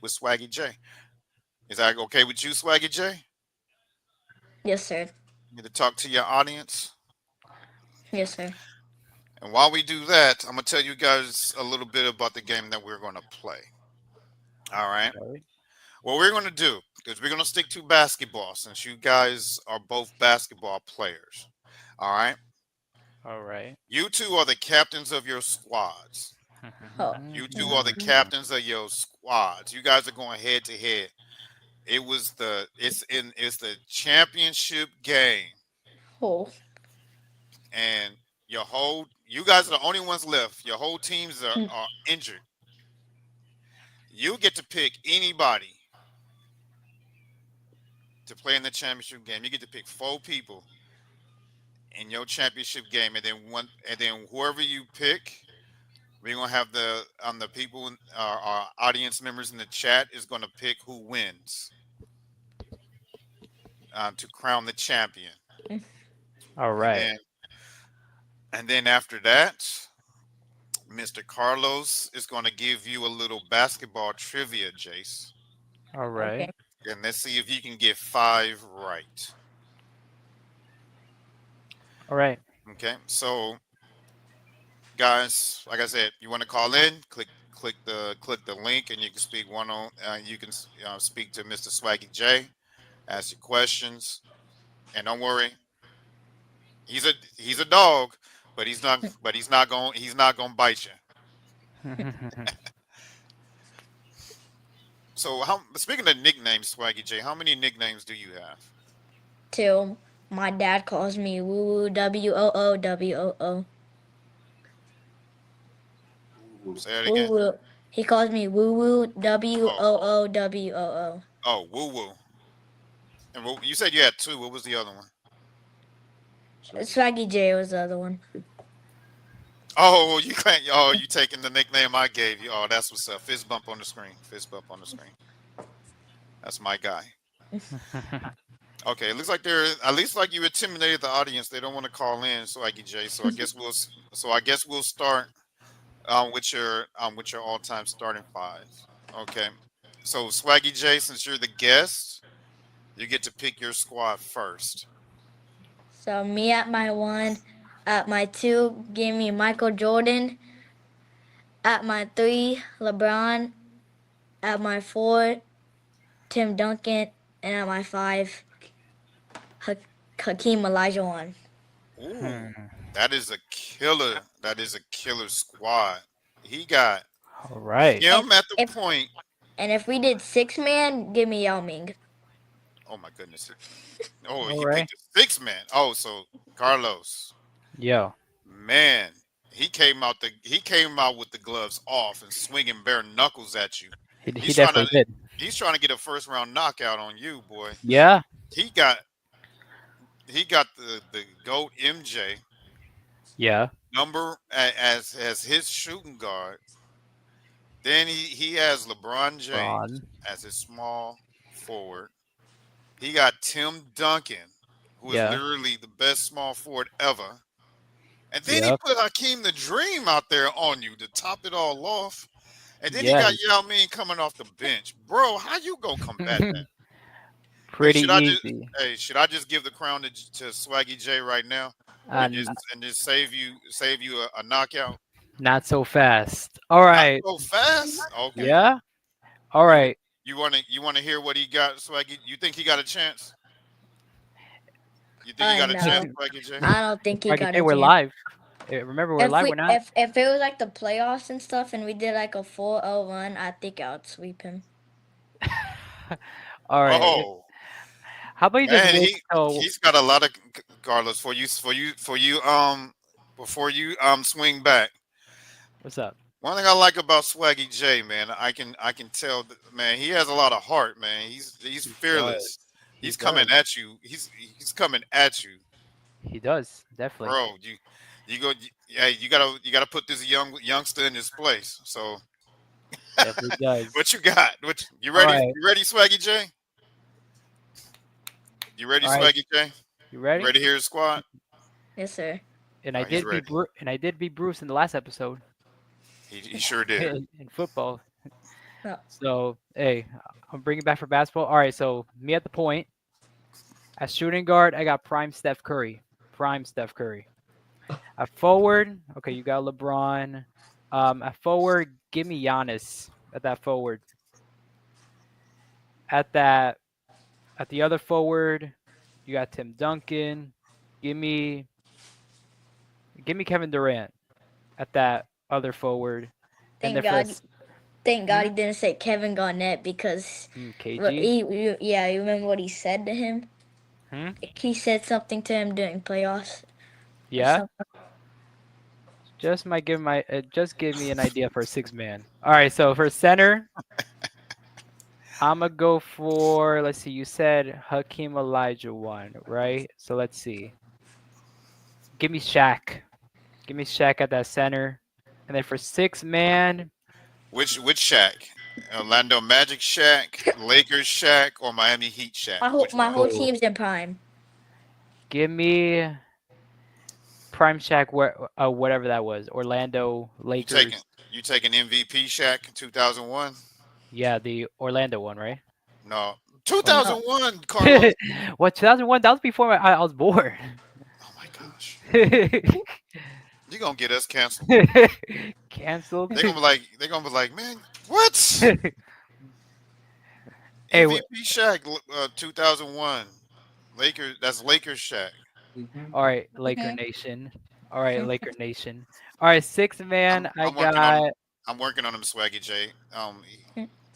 with Swaggy J. Is that okay with you, Swaggy J?
Yes, sir.
You need to talk to your audience.
Yes, sir.
And while we do that, I'm gonna tell you guys a little bit about the game that we're gonna play. All right.
Okay.
What we're gonna do is we're gonna stick to basketball since you guys are both basketball players. All right.
All right.
You two are the captains of your squads.
Oh.
You two are the captains of your squads. You guys are going head to head. It's the championship game,
Oh.
and you guys are the only ones left. Your whole teams are injured. You get to pick anybody to play in the championship game. You get to pick 4 people in your championship game, and then whoever you pick, we're gonna have the people our audience members in the chat is gonna pick who wins to crown the champion,
All
and
right.
then after that, Mr. Carlos is gonna give you a little basketball trivia, Jace,
All
Okay.
right.
and let's see if you can get 5 right.
All right.
Okay, so guys, like I said, you want to call in, click the link, and you can speak one on. You can speak to Mr. Swaggy J, ask your questions, and don't worry, he's a dog, but he's not going to bite you. So how speaking of nicknames, Swaggy J, how many nicknames do you have?
Till my dad calls me Woo Woo WOO.
Say that
Woo
again.
Woo. He calls me Woo Woo
Oh,
WOO.
Woo Woo. And you said you had 2. What was the other one?
Swaggy J was the other one.
Oh, you can't. Oh, you taking the nickname I gave you. Oh, that's what's up. Fist bump on the screen. Fist bump on the screen. That's my guy. Okay, it looks like at least like you intimidated the audience. They don't want to call in, so Jay. So I guess we'll start with your all-time starting 5. Okay. So Swaggy J, since you're the guest, you get to pick your squad first.
So me at my 1, at my 2, give me Michael Jordan. At my 3, LeBron. At my 4, Tim Duncan. And at my 5, Hakeem Olajuwon.
Ooh, that is a killer. That is a killer squad. He got
All right.
him at the
If
point.
and if we did 6-man, give me Yao Ming.
Oh my goodness. Oh,
All
he
right.
picked a six man. Oh, so Carlos,
Yo,
man, he came out with the gloves off and swinging bare knuckles at you.
he
He's trying to
definitely did.
he's trying to get a first round knockout on you, boy.
Yeah.
He got he got the goat MJ
Yeah.
as his shooting guard. Then he has LeBron James
Braun.
as his small forward. He got Tim Duncan, who is
Yeah.
literally the best small forward ever. And then he
Yep.
put Hakeem the Dream out there on you to top it all off. And then he
Yeah.
got Yao Ming coming off the bench. Bro, how you gonna combat that? Hey,
Pretty easy.
should I just give the crown to Swaggy J right now
And
and just save you a knockout?
not so fast. All
Not
right.
so fast. Okay.
Yeah. All
You
right.
you wanna hear what he got, Swaggy? You think he got a chance? You think he got a chance,
No,
Swaggy J?
I don't think he
Like I
got
say,
a
we're
chance.
live. Remember, we're
If
live.
we
We're not.
if it was like the playoffs and stuff, and we did like a 4-0 run, I think I would sweep him.
All right.
Oh
How about you just
man,
wait till
he's got a lot of Carlos for you before you swing back.
what's up?
One thing I like about Swaggy J, man, I can tell that, man, he has a lot of heart, man. He's
He
fearless.
does. He
He's coming
does.
at you. He's coming at you,
He does. Definitely.
bro. Yeah, you gotta put this youngster in his place. So
Definitely does.
what you got? What you
All
ready?
right.
You ready, Swaggy J? You ready,
All right.
Swaggy J?
You
You
ready?
ready here, squad?
Yes, sir.
And
Oh,
I
he's
did beat
ready.
Bruce in the last episode
He sure did.
in football.
No.
So hey, I'm bringing back for basketball. All right. So me at the point, as shooting guard, I got prime Steph Curry. Prime Steph Curry. At forward, okay, you got LeBron. At forward, give me Giannis at that forward. At that, at the other forward, you got Tim Duncan. Give me, give me Kevin Durant at that other forward. And
Thank
then for
God. Thank God
hmm?
he didn't say Kevin Garnett because
KG.
yeah, you remember what he said to him?
Hmm?
He said something to him during playoffs or
Yeah,
something.
just give me an idea for a six man. All right, so for center, I'm gonna go for, let's see, you said Hakeem Olajuwon, right? So let's see. Give me Shaq. Give me Shaq at that center. And then for six man,
Which Shaq? Orlando Magic Shaq, Lakers Shaq, or Miami Heat Shaq? Which
My
one?
whole
oh,
team's in prime.
give me Prime Shaq, whatever that was. Orlando
You taking
Lakers.
you taking MVP Shaq 2001?
Yeah, the Orlando one, right?
No,
Oh no.
2001, Carlos.
What, 2001? That was before I was born.
Oh my gosh, you gonna get us canceled?
Canceled.
They're gonna be like, man, what?
Hey,
MVP Shaq 2001, Lakers. That's Lakers Shaq.
all right, Laker
Mhm.
Nation. All right, Laker Nation. All right, six man. I
I'm working on
got.
I'm working on him, Swaggy J.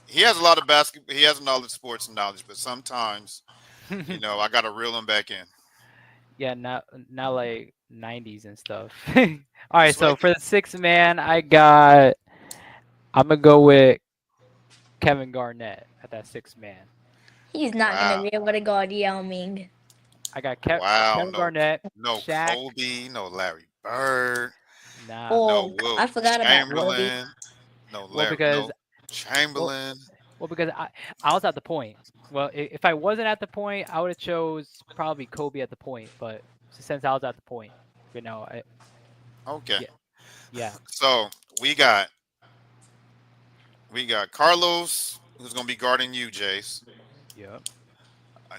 He has a lot of basketball. He has a lot of sports knowledge, but sometimes, I got to reel him back in.
Yeah, not like 90s and stuff. All right, so
Swaggy,
for the six man, I got. I'm gonna go with Kevin Garnett at that six man.
He's not gonna
wow,
be able to guard Yao Ming.
I got
wow,
Kevin Garnett,
no
Shaq.
Kobe, no Larry Bird,
Nah,
no
Oh,
Will
I forgot about Kobe.
Chamberlain,
well because
no
well,
Chamberlain.
because I was at the point. Well, if I wasn't at the point, I would have chose probably Kobe at the point. But since I was at the point, I
Okay,
yeah yeah
so we got Carlos, who's gonna be guarding you, Jace.
yeah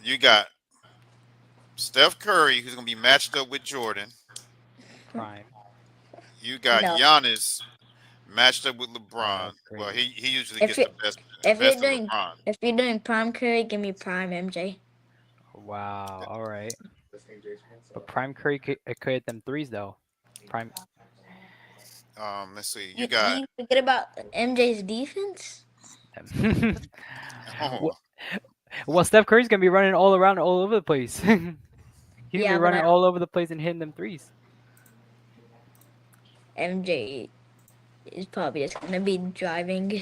You got Steph Curry, who's gonna be matched up with Jordan.
prime.
You got
No.
Giannis matched up with
Oh,
LeBron.
that's
Well,
crazy.
he usually
If
gets
you
the
if you're
best of
doing
LeBron.
prime Curry, give me prime MJ.
Wow. All right. But Prime Curry could hit them threes though. Prime.
Let's see. You
You
got
you forget about MJ's defense?
oh
What Well, Steph Curry's gonna be running all around, all over the place. He's gonna be
Yeah, but
running all over the place and hitting them threes.
MJ is probably just gonna be driving.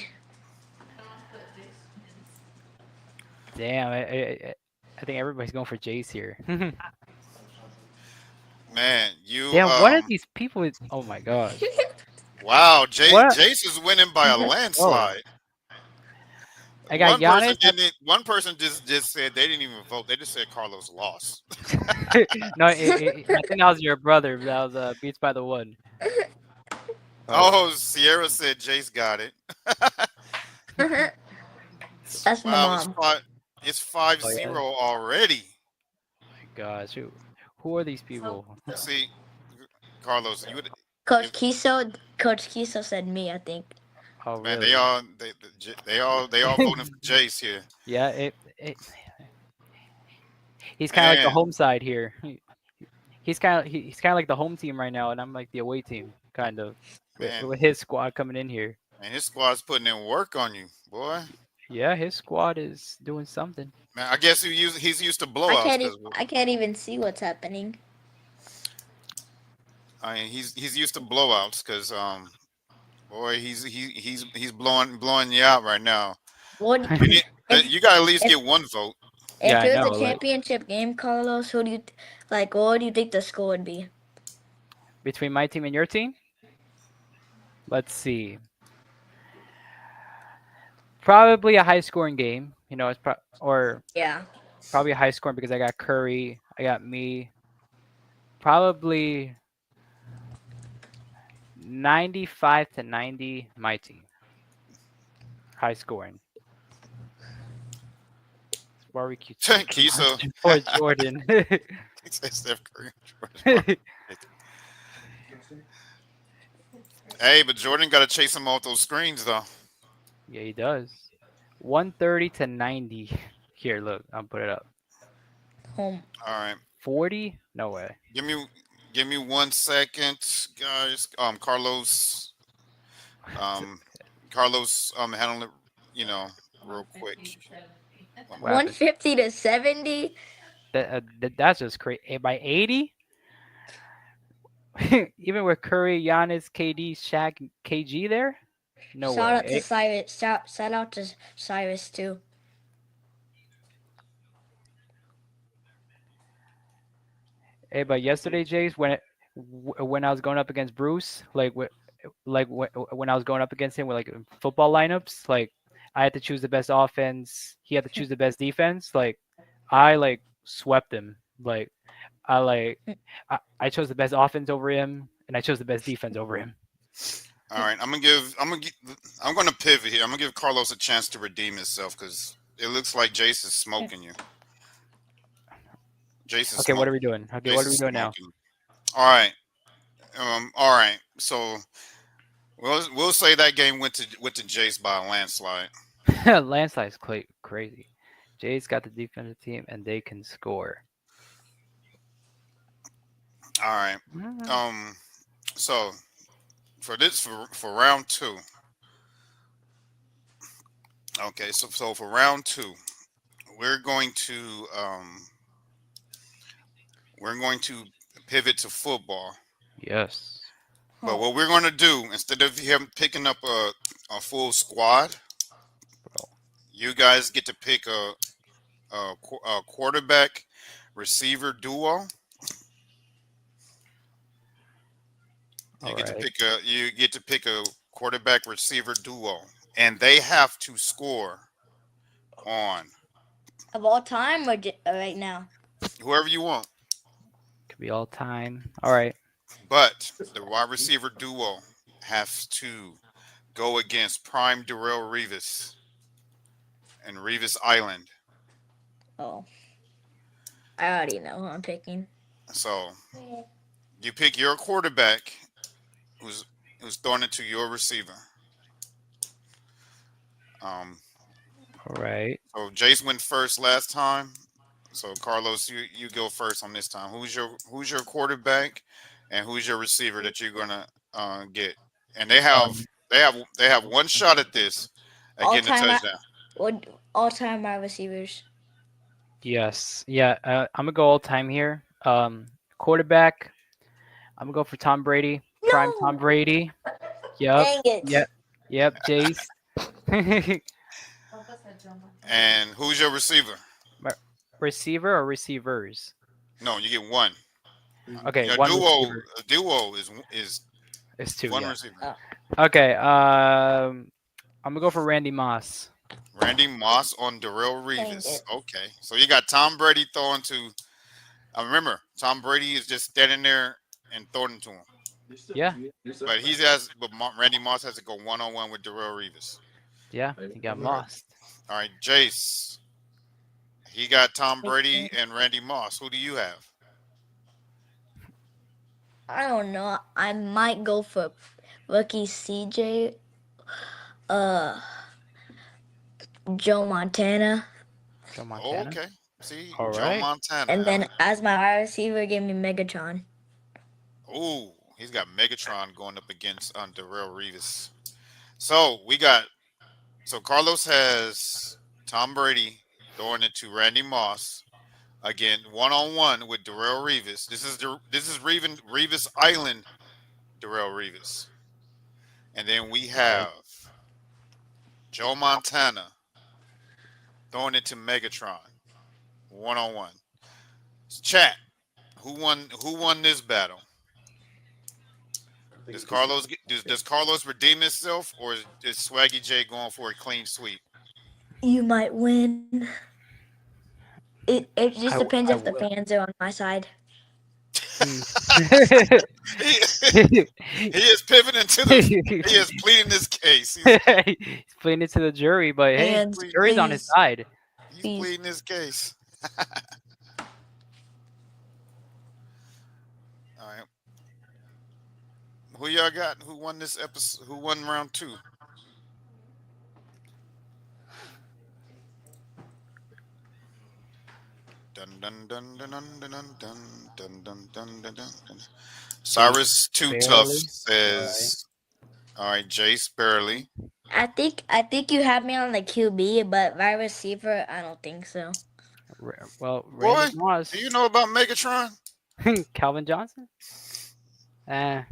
Damn, I think everybody's going for Jace here.
Man, you
Damn, what are these people? Oh my gosh.
wow,
What?
Jace is winning by a
Oh,
landslide.
I got Giannis.
One person just said they didn't even vote. They just said Carlos lost.
No, I think that was your brother. That was Beats by the One.
Oh, Sierra said Jace got it.
That's my
Wow,
mom.
it's 5-0
Oh, yeah.
already.
My gosh, who are these people?
See, Carlos,
Coach Kiso said me, I think.
Oh,
man,
really?
they all voting for Jace here.
Yeah, he's kind of like the
Man,
home side here. He's kind of like the home team right now, and I'm like the away team, kind of,
man,
with his squad coming in here.
man, his squad's putting in work on you, boy.
Yeah, his squad is doing something.
Man, I guess he's used to blowouts because
I can't even see what's happening.
I mean he's used to blowouts because boy he's blowing you out right now.
What
You got to at least
if-
get one vote.
Yeah, I
it was
know,
a
like-
championship game, Carlos, who do you like? What do you think the score would be?
Between my team and your team, let's see. Probably a high scoring game. You know,
Yeah.
probably a high scoring because I got Curry, I got me. Probably 95-90, my team. High scoring. Barbecue
Kiso.
for Jordan.
He said Steph Curry. Hey, but Jordan got to chase him off those screens though.
Yeah, he does. 130-90. Here, look, I'll put it up.
Home.
All right,
40? No way.
give me 1 second, guys. Carlos, handle it, real quick.
What happened?
150-70.
That's just crazy. By 80? Even with Curry, Giannis, KD, Shaq, and KG there? No
Shout out
way.
to Cyrus. Shout out to Cyrus too.
Hey, but yesterday, Jace, when I was going up against Bruce, when I was going up against him with like football lineups, like I had to choose the best offense, he had to choose the best defense. Like I swept him. Like I chose the best offense over him, and I chose the best defense over him.
All right, I'm gonna pivot here. I'm gonna give Carlos a chance to redeem himself because it looks like Jace is smoking you. Jace is
Okay, what
smoking.
are we doing? Okay, what are we doing now?
All right, all right. So we'll say that game went to Jace by a landslide.
Landslide's crazy. Jay's got the defensive team, and they can score.
All right. So for round two. Okay, so for round two, we're going to pivot to football.
Yes.
But what we're going to do, instead of him picking up a full squad, you guys get to pick a quarterback receiver duo. You get to pick a quarterback receiver duo, and they have to score on
Of all time or right now?
whoever you want.
Could be all time. All right.
But the wide receiver duo has to go against Prime Darrell Revis and Revis Island.
Oh. I already know who I'm picking.
So you pick your quarterback who's throwing it to your receiver.
All right.
So Jace went first last time. So Carlos, you go first on this time. Who's your quarterback, and who's your receiver that you're gonna get? And they have one shot at this at getting a touchdown.
All time wide receivers.
Yes. Yeah. I'm gonna go all time here. Quarterback. I'm gonna go for Tom Brady. Prime Tom
No,
Brady. Yep.
dang it.
Yep. Yep. Jace.
And who's your receiver?
My- Receiver or receivers?
No, you get one.
Okay,
Your
one
duo,
receiver
a duo is
is two.
one
Yeah.
receiver.
Oh,
Okay. I'm gonna go for Randy Moss.
Randy Moss on Darrell
dang
Revis.
it.
Okay, so you got Tom Brady throwing to. I remember Tom Brady is just standing there and throwing to him,
Yeah.
but Randy Moss has to go 1-on-1 with Darrell Revis.
Yeah. He got Moss.
All right, Jace. He got Tom
Thank
Brady
you.
and Randy Moss. Who do you have?
I don't know. I might go for rookie CJ, uh, Joe Montana,
Joe
Oh,
Montana.
okay. See,
All
Joe
right.
Montana.
and then as my wide receiver, give me Megatron.
Oh, he's got Megatron going up against Darrell Revis. So we got. So Carlos has Tom Brady throwing it to Randy Moss again, 1-on-1 with Darrell Revis. This is Revis Island, Darrell Revis, and then we
Okay.
have Joe Montana throwing it to Megatron, 1-on-1. Chat. Who won this battle? Does Carlos redeem himself, or is Swaggy J going for a clean sweep?
You might win. It just
I,
depends
I
if the
will.
fans are on my side.
Hmm.
he, he is pivoting to the. He is pleading his case.
He's playing it to the jury, but hey,
Fans,
jury's on his
please,
side.
He's
please.
pleading his case. All right. Who y'all got? Who won this episode? Who won round two? Dun dun dun dun dun dun dun dun dun dun dun dun dun.
Jace
Cyrus Too Tough
barely. All right.
says, "All right, Jace barely."
I think you have me on the QB, but wide receiver, I don't think so.
Well,
Boy,
Randy Moss,
do you know about Megatron?
Calvin Johnson. Eh,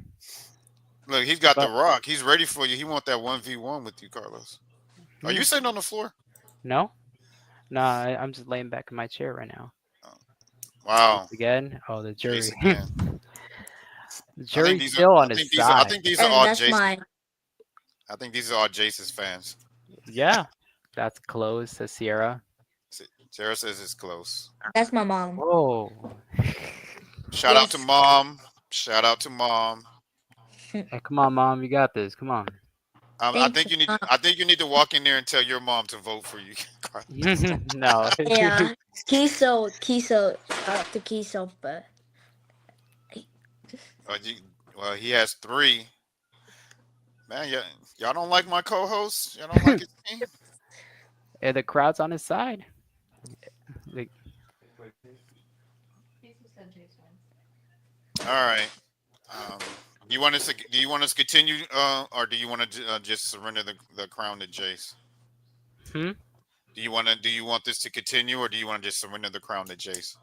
Look, he's got the
but
rock. He's ready for you. He want that 1v1 with you, Carlos. Are
hmm,
you sitting on the floor?
no, no, I'm just laying back in my chair right now.
Oh,
Once
wow,
again, oh, the
Jace
jury.
again.
The
I think
jury's
these are.
still
I
on his
think these are. I
side.
think these are
And
all
that's
Jace.
my
I think these are all Jace's fans.
Yeah, that's close to Sierra.
Sarah says it's close.
that's my mom.
Whoa.
Shout out to
Yes.
mom. Shout out to mom.
Hey, come on, mom, you got this. Come on.
I
Thanks,
think you need.
mom.
I think you need to walk in there and tell your mom to vote for you, Carlos.
No.
Yeah, Kiso, shout out to Kiso, but
Uh, you, well, he has three. Man, y'all don't like my co-host. Y'all don't like his team.
Yeah, the crowd's on his side. Like,
All right. Um, do you want us to continue, or do you want to just surrender the crown to Jace?
hmm?
Do you want this to continue, or do you want to just surrender the crown to Jace?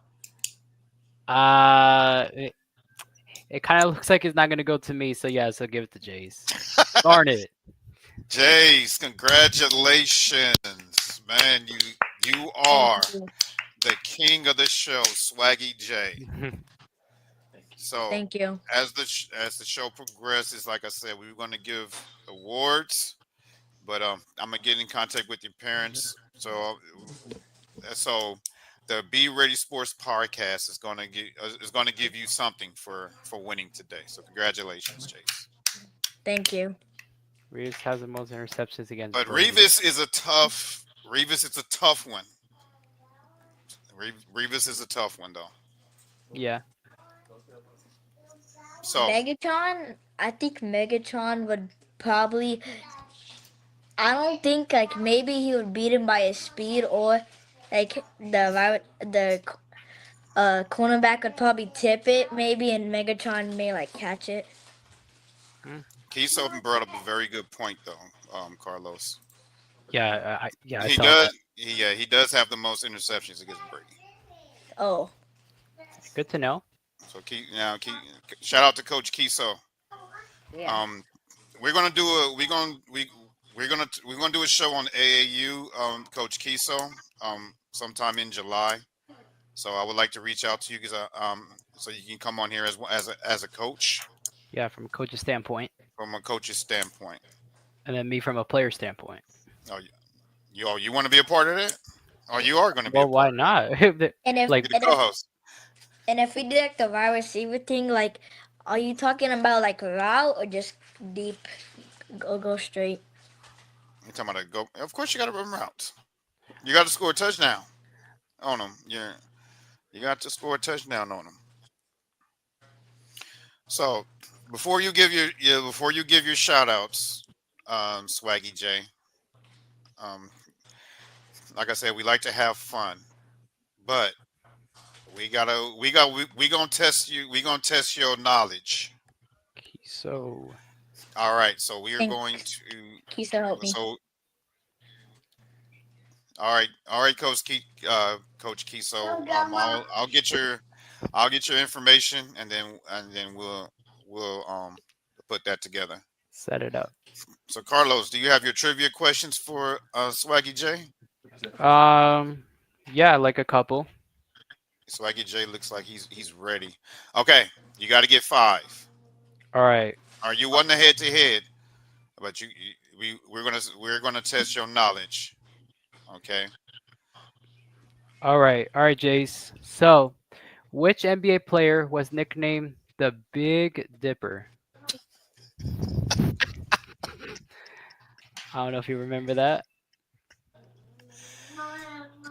It, it kind of looks like it's not gonna go to me, so yeah, so give it to Jace. Darn it.
Jace, congratulations, man! You are
thank you.
the king of the show, Swaggy J. So
Thank you.
as the show progresses, like I said, we were going to give awards, but I'm gonna get in contact with your parents. So the Be Ready Sports podcast is going to give you something for winning today. So congratulations, Chase.
Thank you.
Rios has the most interceptions against
But
Brady.
Revis is a tough one. Revis is a tough one though.
Yeah.
So
Megatron, I think Megatron would probably. I don't think like maybe he would beat him by his speed or like the cornerback would probably tip it maybe and Megatron may like catch it.
Keith Open brought up a very good point though,
Yeah, I
he
saw
does.
that.
He does have the most interceptions against Brady.
Oh,
Good to know.
So shout out to Coach Kiso.
yeah.
Um, we're gonna do a we're gonna do a show on AAU, Coach Kiso, sometime in July. So I would like to reach out to you because so you can come on here as a coach
Yeah, from a coach's standpoint,
from a coach's standpoint.
and then me from a player standpoint.
Oh, you want to be a part of it? Oh, you are going to be a
Well, why
part of it.
not?
And if
Like,
Be the co-host.
and if we do like the wide receiver thing, like, are you talking about like route or just deep, go straight?
You're talking about a go. Of course, you got to run routes. You got to score a touchdown on them. You got to score a touchdown on them. So before you give your shout outs, Swaggy J. Um, like I said, we like to have fun, but we gonna test you. We gonna test your knowledge.
so
All right. So we are
Thanks.
going to.
Kisa help me.
So all right, Coach Kiso. I'll get your information, and then we'll put that together.
set it up.
So Carlos, do you have your trivia questions for Swaggy J?
Yeah, like a couple.
Swaggy J looks like he's ready. Okay, you got to get 5.
All right.
You won the head to head, but we're gonna test your knowledge. Okay.
All right. All right, Jace. So, which NBA player was nicknamed the Big Dipper? I don't know if you remember that.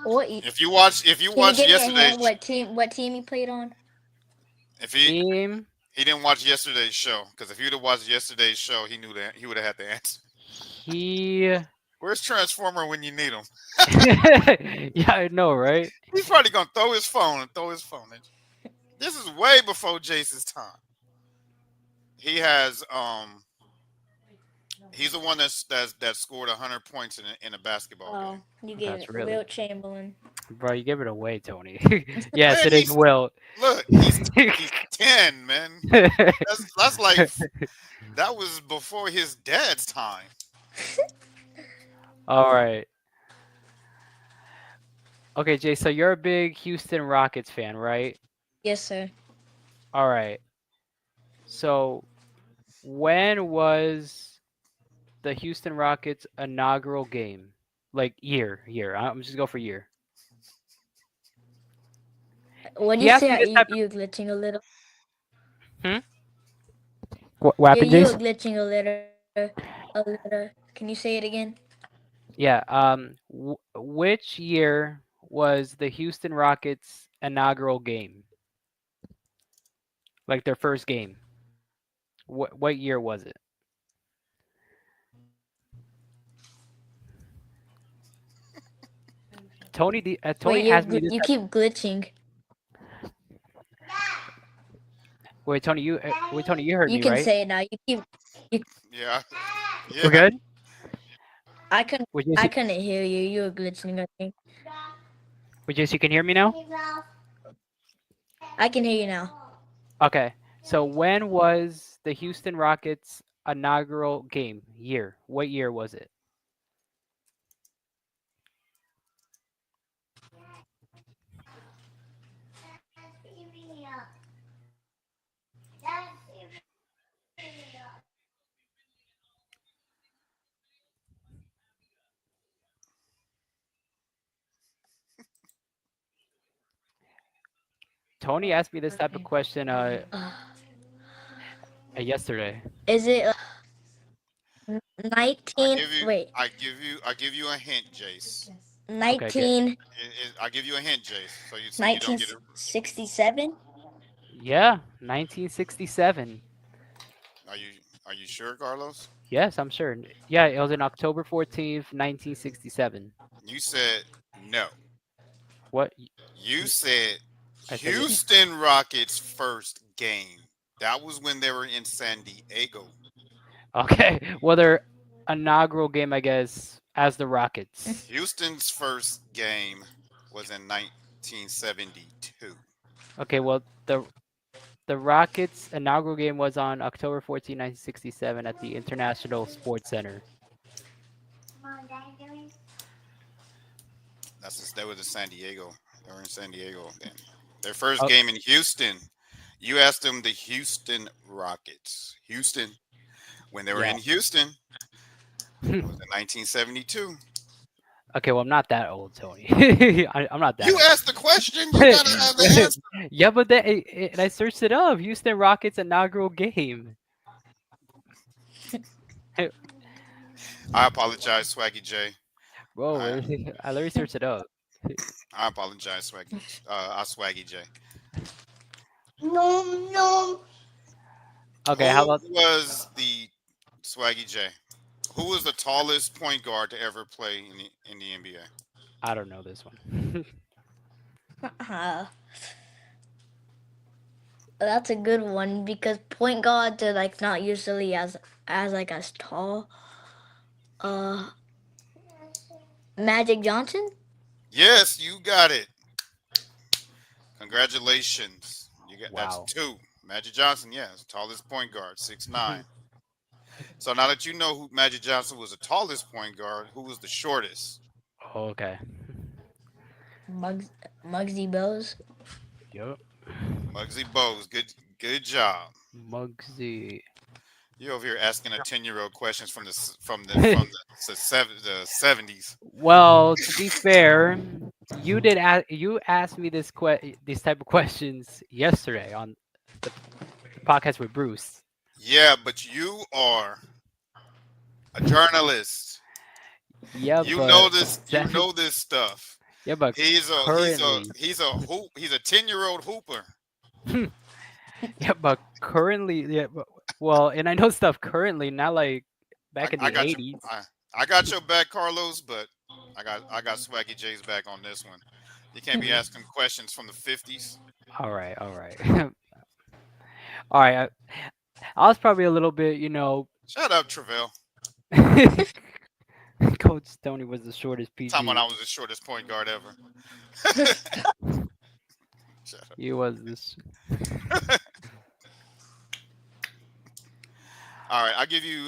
What?
If you watch
Can you
watch
give me a
yesterday's,
hint what team he played on?
if he
Team.
he didn't watch yesterday's show, because if he'd have watched yesterday's show, he knew that he would have had the answer.
He.
Where's Transformer when you need him?
Yeah, I know, right?
He's probably gonna throw his phone. This is way before Jace's time. He has he's the one that scored 100 points in a basketball game.
Oh, you gave
That's
it
really.
Wilt Chamberlain.
Bro, you give it away, Tony. Yes,
Man,
it is Will.
Look, he's 10, man. That's like that was before his dad's time.
All right. Okay, Jay, so you're a big Houston Rockets fan, right?
Yes, sir.
All right. So, when was the Houston Rockets inaugural game? Like year. I'm just go for year.
When
He
you
asked
say
me this
you
type
you glitching a little.
What
You
happened,
you
Jace?
glitching a little. A little. Can you say it again?
Yeah. Which year was the Houston Rockets inaugural game? Like their first game. What year was it? Tony
Wait,
asked me this.
you keep glitching.
Wait, Tony, you heard
You
me,
can
right?
say it now. You.
Yeah.
We're
Yeah.
good.
I couldn't.
Would
I couldn't hear you. You were glitching. I think.
you can hear me now?
I can hear you now.
Okay. So when was the Houston Rockets inaugural game? Year. What year was it? Tony asked me this type of question yesterday.
Is it
I
19?
give you
Wait,
I give you a hint, Jace.
19.
I give you a hint, Jace, so you don't get it.
1967.
Yeah, 1967.
Are you sure, Carlos?
Yes, I'm sure. Yeah, it was on October 14th, 1967.
You said no.
What?
You said
I said it.
Houston Rockets first game. That was when they were in San Diego.
Okay. Well, their inaugural game, I guess, as the Rockets.
Houston's first game was in 1972.
Okay, well, the Rockets' inaugural game was on October 14, 1967 at the International Sports Center.
That was in San Diego. They were in San Diego then. Their first
Oh,
game in Houston. You asked them the Houston Rockets. Houston. When they were
yeah.
in Houston, it was in 1972.
Okay, well, I'm not that old, Tony. I'm not that
You
old.
asked the question. You gotta have the answer.
Yeah, but and I searched it up. Houston Rockets inaugural game.
I apologize, Swaggy J.
Bro,
I
I literally searched it up.
I apologize, Swaggy J.
No, no.
Okay, how
Who
about
was the Swaggy J? Who was the tallest point guard to ever play in the NBA?
I don't know this one.
Uh, that's a good one because point guards are like not usually as like as tall. Uh, Magic Johnson.
Yes, you got it. Congratulations. That's
Wow.
two. Magic Johnson, yes, tallest point guard, 6'9". So now that you know who Magic Johnson was the tallest point guard, who was the shortest?
Okay.
Muggsy Bogues.
Yup.
Muggsy Bogues. Good job.
Muggsy.
You over here asking a 10-year-old questions from the 70s.
Well, to be fair, you asked me these type of questions yesterday on the podcast with Bruce.
Yeah, but you are a journalist.
Yeah,
You
but
know this. You know this stuff.
yeah, but
He's a he's a
currently,
he's a hoop. He's a 10-year-old hooper.
yeah, but currently, yeah, well, and I know stuff currently, not like back in
I
the
got you.
80s.
I got your back, Carlos, but I got Swaggy J's back on this one. You can't be asking questions from the 50s.
All right, all right, all right. I was probably a little bit,
Shut up, Travell.
Coach Tony was the shortest
Time when
PG.
I was the shortest point guard ever. Shut up.
He was this.
All right, I'll give you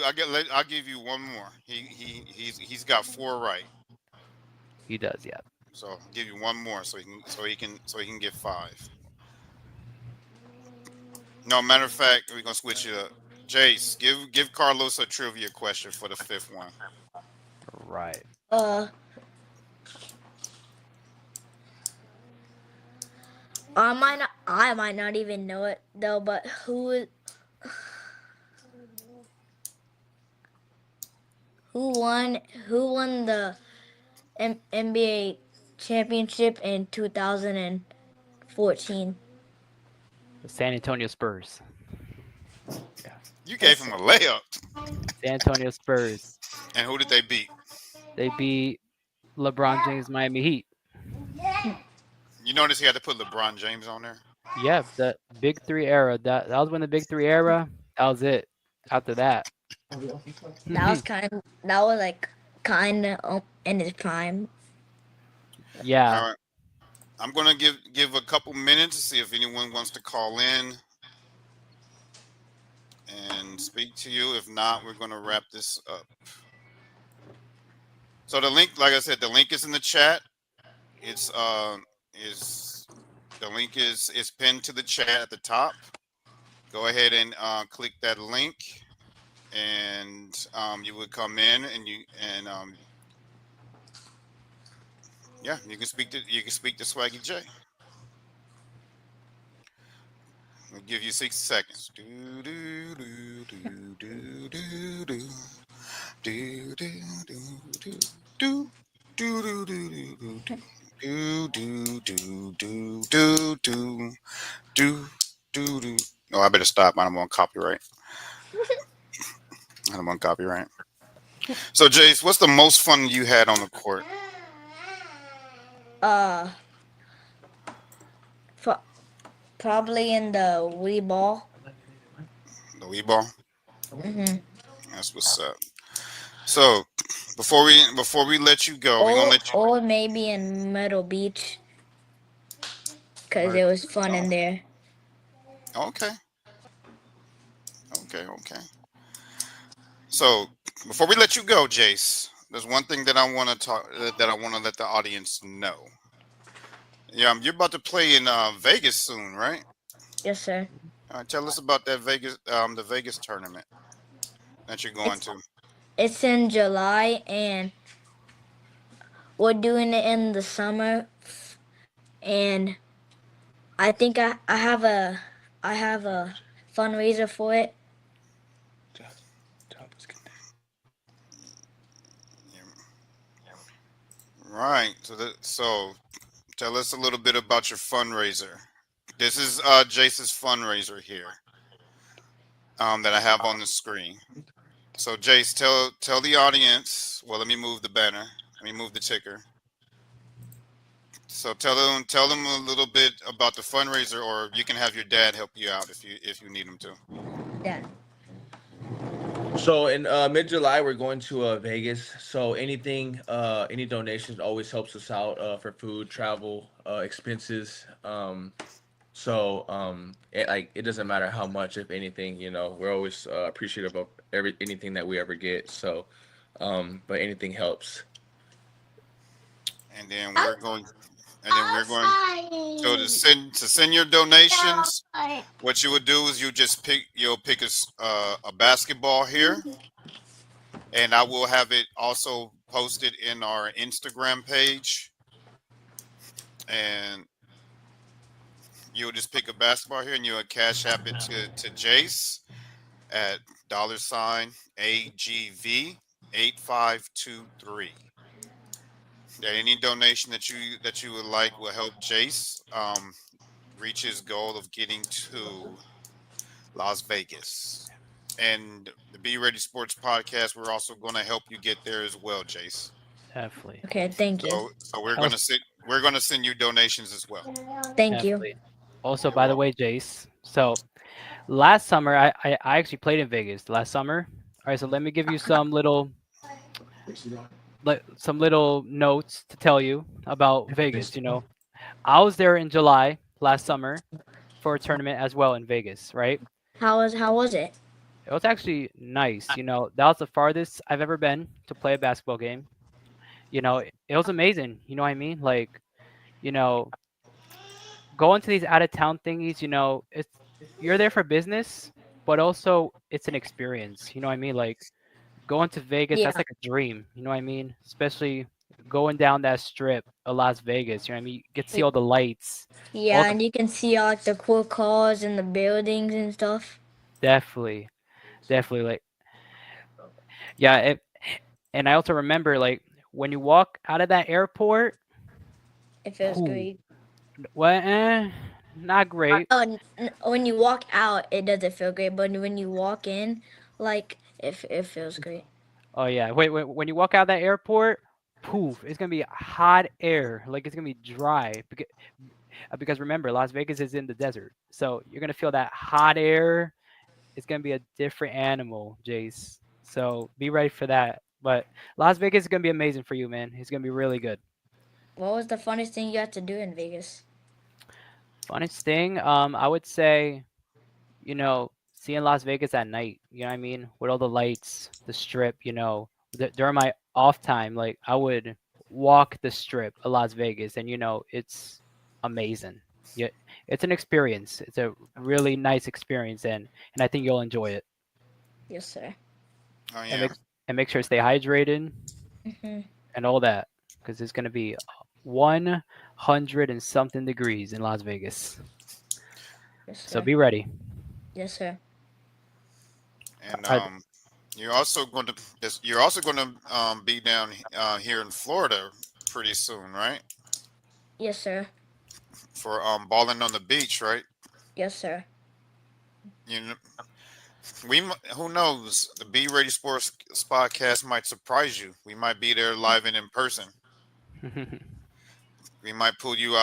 one more. He's got four right.
He does, yeah.
So I'll give you one more so he can get five. No, matter of fact, we're gonna switch it up. Jace, give Carlos a trivia question for the fifth one.
Right.
I might not even know it though, but who won the NBA championship in 2014?
The San Antonio Spurs.
You gave him a layup.
San Antonio Spurs.
And who did they beat?
They beat LeBron James Miami Heat.
You notice he had to put LeBron James on there?
Yeah, the Big Three era. That was when the Big Three era. That was it. After that,
That was like kind of in his prime.
yeah.
All right. I'm gonna give a couple minutes to see if anyone wants to call in and speak to you. If not, we're gonna wrap this up. So the link, like I said, the link is in the chat. It's the link is pinned to the chat at the top. Go ahead and click that link, and you would come in and yeah, you can speak to Swaggy J. We'll give you 60 seconds. Do do do do do do do do do do do do do do do. No, I better stop. I don't want copyright. I don't want copyright. So, Jace, what's the most fun you had on the court?
Probably in the Wii ball.
The Wii ball. That's what's up. So, before we let you go, we're gonna let you.
Or maybe in Myrtle Beach. because it was fun in there.
Okay. Okay. Okay. So before we let you go, Jace, there's one thing that I want to talk that I want to let the audience know. Yeah, you're about to play in Vegas soon, right?
Yes, sir.
Tell us about that the Vegas tournament that you're going
It's
to.
it's in July, and we're doing it in the summer, and I think I have a fundraiser for it.
Right. So tell us a little bit about your fundraiser. This is Jace's fundraiser here that I have on the screen. So Jace, tell the audience. Well, let me move the banner. Let me move the ticker. So tell them a little bit about the fundraiser, or you can have your dad help you out if you need him to.
Yeah.
So in mid-July, we're going to Vegas. So any donations always helps us out for food, travel, expenses. It doesn't matter how much, if anything, we're always appreciative of anything that we ever get. So, but anything helps.
And then we're going, so to send your donations. What you would do is you'll pick a basketball here, and I will have it also posted in our Instagram page, and you'll just pick a basketball here, and you'll cash app it to Jace at $Agv8523. Any donation that you would like will help Jace reach his goal of getting to Las Vegas. And the Be Ready Sports Podcast, we're also going to help you get there as well, Jace.
Definitely.
Okay. Thank you.
So we're going
Also,
to send you donations as well.
Thank you.
definitely. Also,
You're
by the
welcome.
way, Jace. So last summer, I actually played in Vegas last summer. All right, so let me give you some little notes to tell you about Vegas. I was there in July last summer for a tournament as well in Vegas, right?
How was it?
It was actually nice. That was the farthest I've ever been to play a basketball game. It was amazing. You know what I mean? Like, you know, going to these out of town thingies, it's you're there for business, but also it's an experience. You know what I mean? Like going to Vegas, that's
Yeah.
like a dream. You know what I mean? Especially going down that strip of Las Vegas. You know what I mean? You get to see all the lights, all
Yeah,
the
and you can see all like the cool cars and the buildings and stuff.
definitely, definitely like yeah. And I also remember like when you walk out of that airport,
It feels
whew,
great.
well, not great.
Oh, when you walk out, it doesn't feel great, but when you walk in, like it feels great.
Oh yeah, wait. When you walk out of that airport, poof, it's gonna be hot air. Like it's gonna be dry because remember, Las Vegas is in the desert, so you're gonna feel that hot air. It's gonna be a different animal, Jace. So be ready for that. But Las Vegas is gonna be amazing for you, man. It's gonna be really good.
What was the funniest thing you had to do in Vegas?
Funnest thing, I would say, seeing Las Vegas at night. You know what I mean? With all the lights, the strip. During my off time, like I would walk the strip of Las Vegas, and it's amazing. Yeah, it's an experience. It's a really nice experience, and I think you'll enjoy it.
Yes, sir.
Oh
And
yeah.
make sure to stay hydrated
Hmm.
and all that, because it's gonna be 100 and something degrees in Las Vegas.
Yes,
So
sir.
be ready.
Yes, sir.
And
Are,
you're also going to be down here in Florida pretty soon, right?
Yes, sir.
For balling on the beach, right?
Yes, sir.
You know, who knows? The Be Ready Sports podcast might surprise you. We might be there live and in person. We might pull you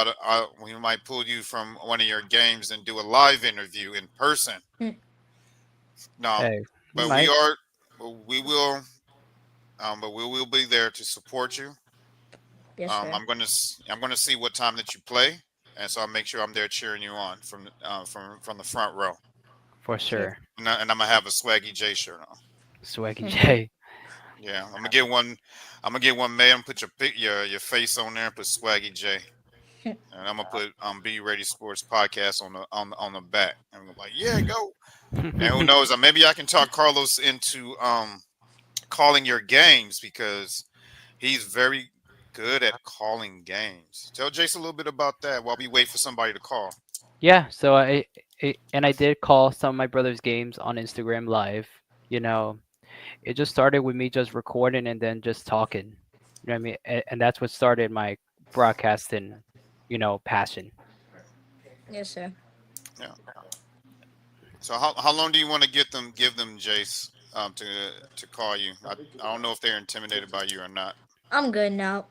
we might pull you from one of your games and do a live interview in person.
Mm.
No,
hey, we
but we
might.
are, but we will be there to support you.
Yes, sir.
I'm gonna see what time that you play, and so I'll make sure I'm there cheering you on from the front row.
For
Sure.
sure.
And I'm gonna have a Swaggy J shirt on.
Swaggy J.
Yeah, I'm gonna get one. I'm gonna get one made. I'm gonna put your face on there and put Swaggy J, and I'm gonna put Be Ready Sports Podcast on the back. And I'm like, yeah, go. And who knows? Maybe I can talk Carlos into calling your games because he's very good at calling games. Tell Jace a little bit about that while we wait for somebody to call.
Yeah, so I did call some of my brother's games on Instagram Live. You know, it just started with me just recording and then just talking. You know what I mean? And that's what started my broadcasting, passion.
Yes, sir.
Yeah. So how long do you want to give them Jace to call you? I don't know if they're intimidated by you or not.
I'm good now.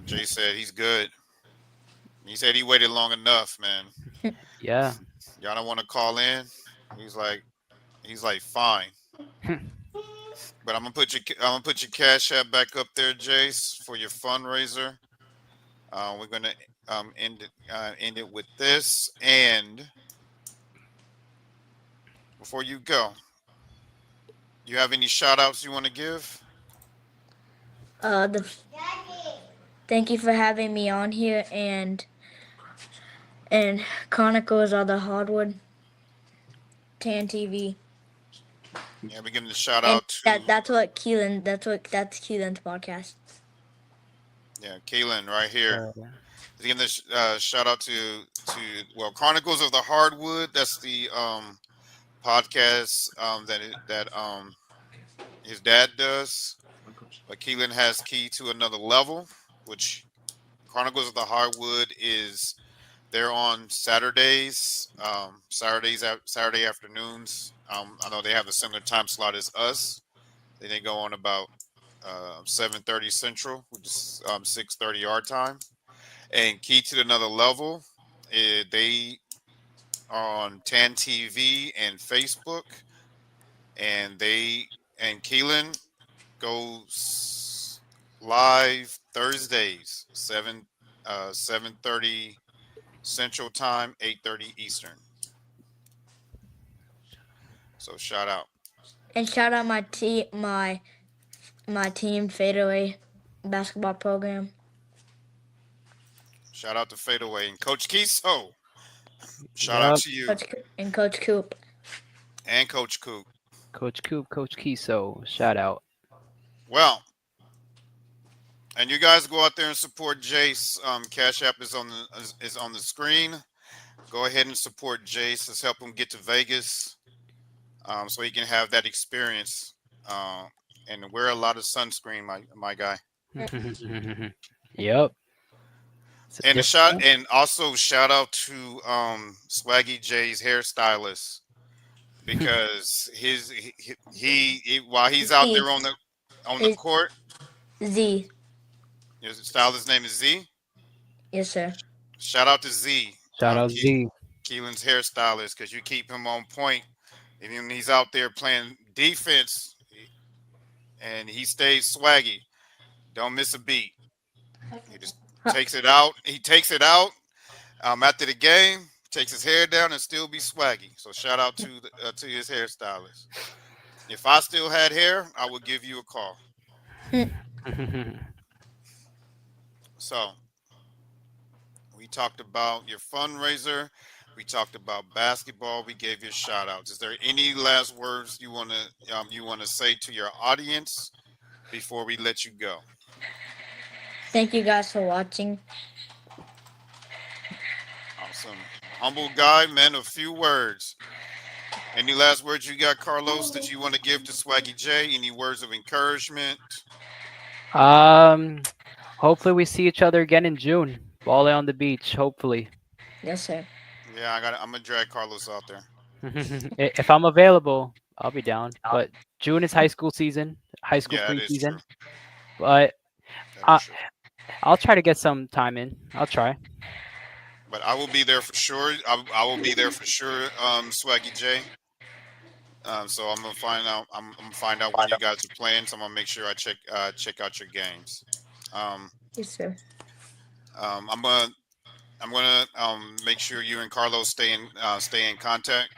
Jace said he's good. He said he waited long enough, man.
Yeah.
Y'all don't want to call in. He's like fine. But I'm gonna put your cash app back up there, Jace, for your fundraiser. We're gonna end it with this. And before you go, you have any shout outs you want to give?
The Thank you for having me on here, and Chronicles of the Hardwood Tan TV.
Yeah, we're giving a shout
And
out to
that's Keelan's podcast.
Kaylin right here.
Uh,
Giving this shout out Chronicles of the Hardwood. That's the podcast that his dad does. But Keelan has Key to Another Level, which Chronicles of the Hardwood is. They're on Saturdays, Saturday afternoons. I know they have a similar time slot as us. They go on about 7:30 Central, which is 6:30 our time. And Key to Another Level, they are on Tan TV and Facebook, and Keelan goes live Thursdays 7:30 Central Time, 8:30 Eastern. So shout out.
And shout out my team fadeaway basketball program.
Shout out to Fadeaway and Coach Kiso. Shout out
yep.
to you
Coach Coop.
and Coach Coop.
Coach Coop, Coach Kiso, shout out.
Well, and you guys go out there and support Jace. Cash App is on the screen. Go ahead and support Jace. Let's help him get to Vegas, so he can have that experience. And wear a lot of sunscreen, my guy.
Yep.
And also shout out to Swaggy J's hairstylist because while he's out there on the court,
Z.
his stylist name is Z.
Yes, sir.
Shout out to Z.
Shout out Z.
Keelan's hairstylist, because you keep him on point, and when he's out there playing defense, and he stays swaggy. Don't miss a beat. He just takes it out. He takes it out after the game, takes his hair down, and still be swaggy. So shout out to his hairstylist. If I still had hair, I would give you a call. So we talked about your fundraiser. We talked about basketball. We gave you shout outs. Is there any last words you want to say to your audience before we let you go?
Thank you guys for watching.
Awesome. Humble guy, man, a few words. Any last words you got, Carlos, that you want to give to Swaggy J? Any words of encouragement?
Hopefully we see each other again in June. Ball on the beach, hopefully.
Yes, sir.
Yeah, I'm gonna drag Carlos out there.
If I'm available, I'll be down. But June is high school season, high school
Yeah, it is
preseason.
true.
But
That is true.
I'll try to get some time in. I'll try.
But I will be there for sure. I will be there for sure, Swaggy J. So I'm gonna find out. I'm gonna find out when you guys are playing. So I'm gonna make sure I check out your games.
Yes, sir.
I'm gonna I'm gonna make sure you and Carlos stay in contact.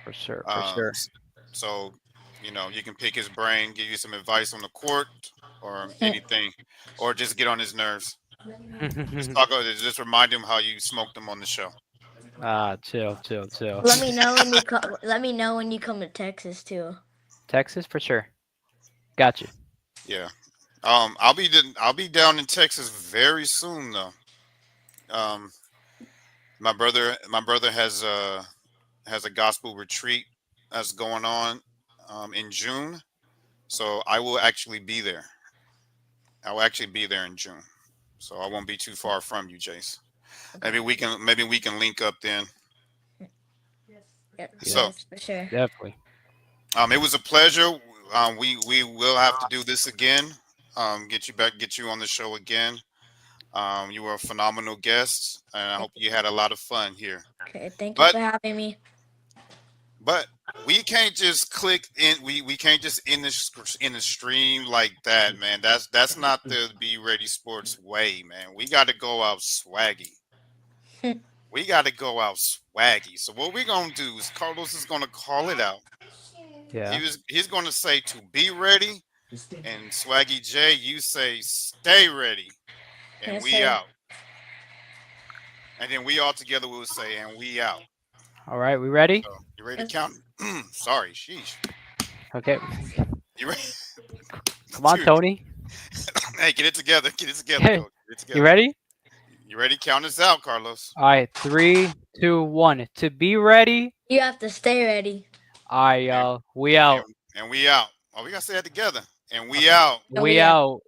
For sure, for
Um,
sure.
s- so you can pick his brain, give you some advice on the court or anything, or just get on his nerves. Just remind him how you smoked him on the show.
Ah, chill, chill, chill.
Let me know when you let me know when you come to Texas too.
Texas for sure. Got you.
Yeah. I'll be down in Texas very soon though. Um, my brother has a gospel retreat that's going on in June, so I will actually be there. I will actually be there in June, so I won't be too far from you, Jace. Maybe we can link up then. So
Yes, for sure.
Definitely.
it was a pleasure. We will have to do this again. Get you on the show again. You were a phenomenal guest, and I hope you had a lot of fun here.
Okay, thank you
But
for having me.
but we can't just click in. We can't just in the stream like that, man. That's not the Be Ready Sports way, man. We got to go out swaggy. We got to go out swaggy. So what we're gonna do is Carlos is gonna call it out.
Yeah.
He's gonna say to be ready, and Swaggy J, you say stay ready, and
Yes,
we
sir.
out. And then we all together will say, and we out.
All right, we ready?
So you ready to
Yes.
count? Sorry, sheesh.
Okay.
You ready?
Come on,
Dude,
Tony.
hey, get it together. Get it together,
Okay.
coach. Get it
You
together.
ready?
You ready? Count us out, Carlos.
All right, 3, 2, 1. To be ready.
You have to stay ready.
All right,
And,
y'all. We out.
and we out. Oh, we gotta say that together. And we out.
And
We
we out.
out.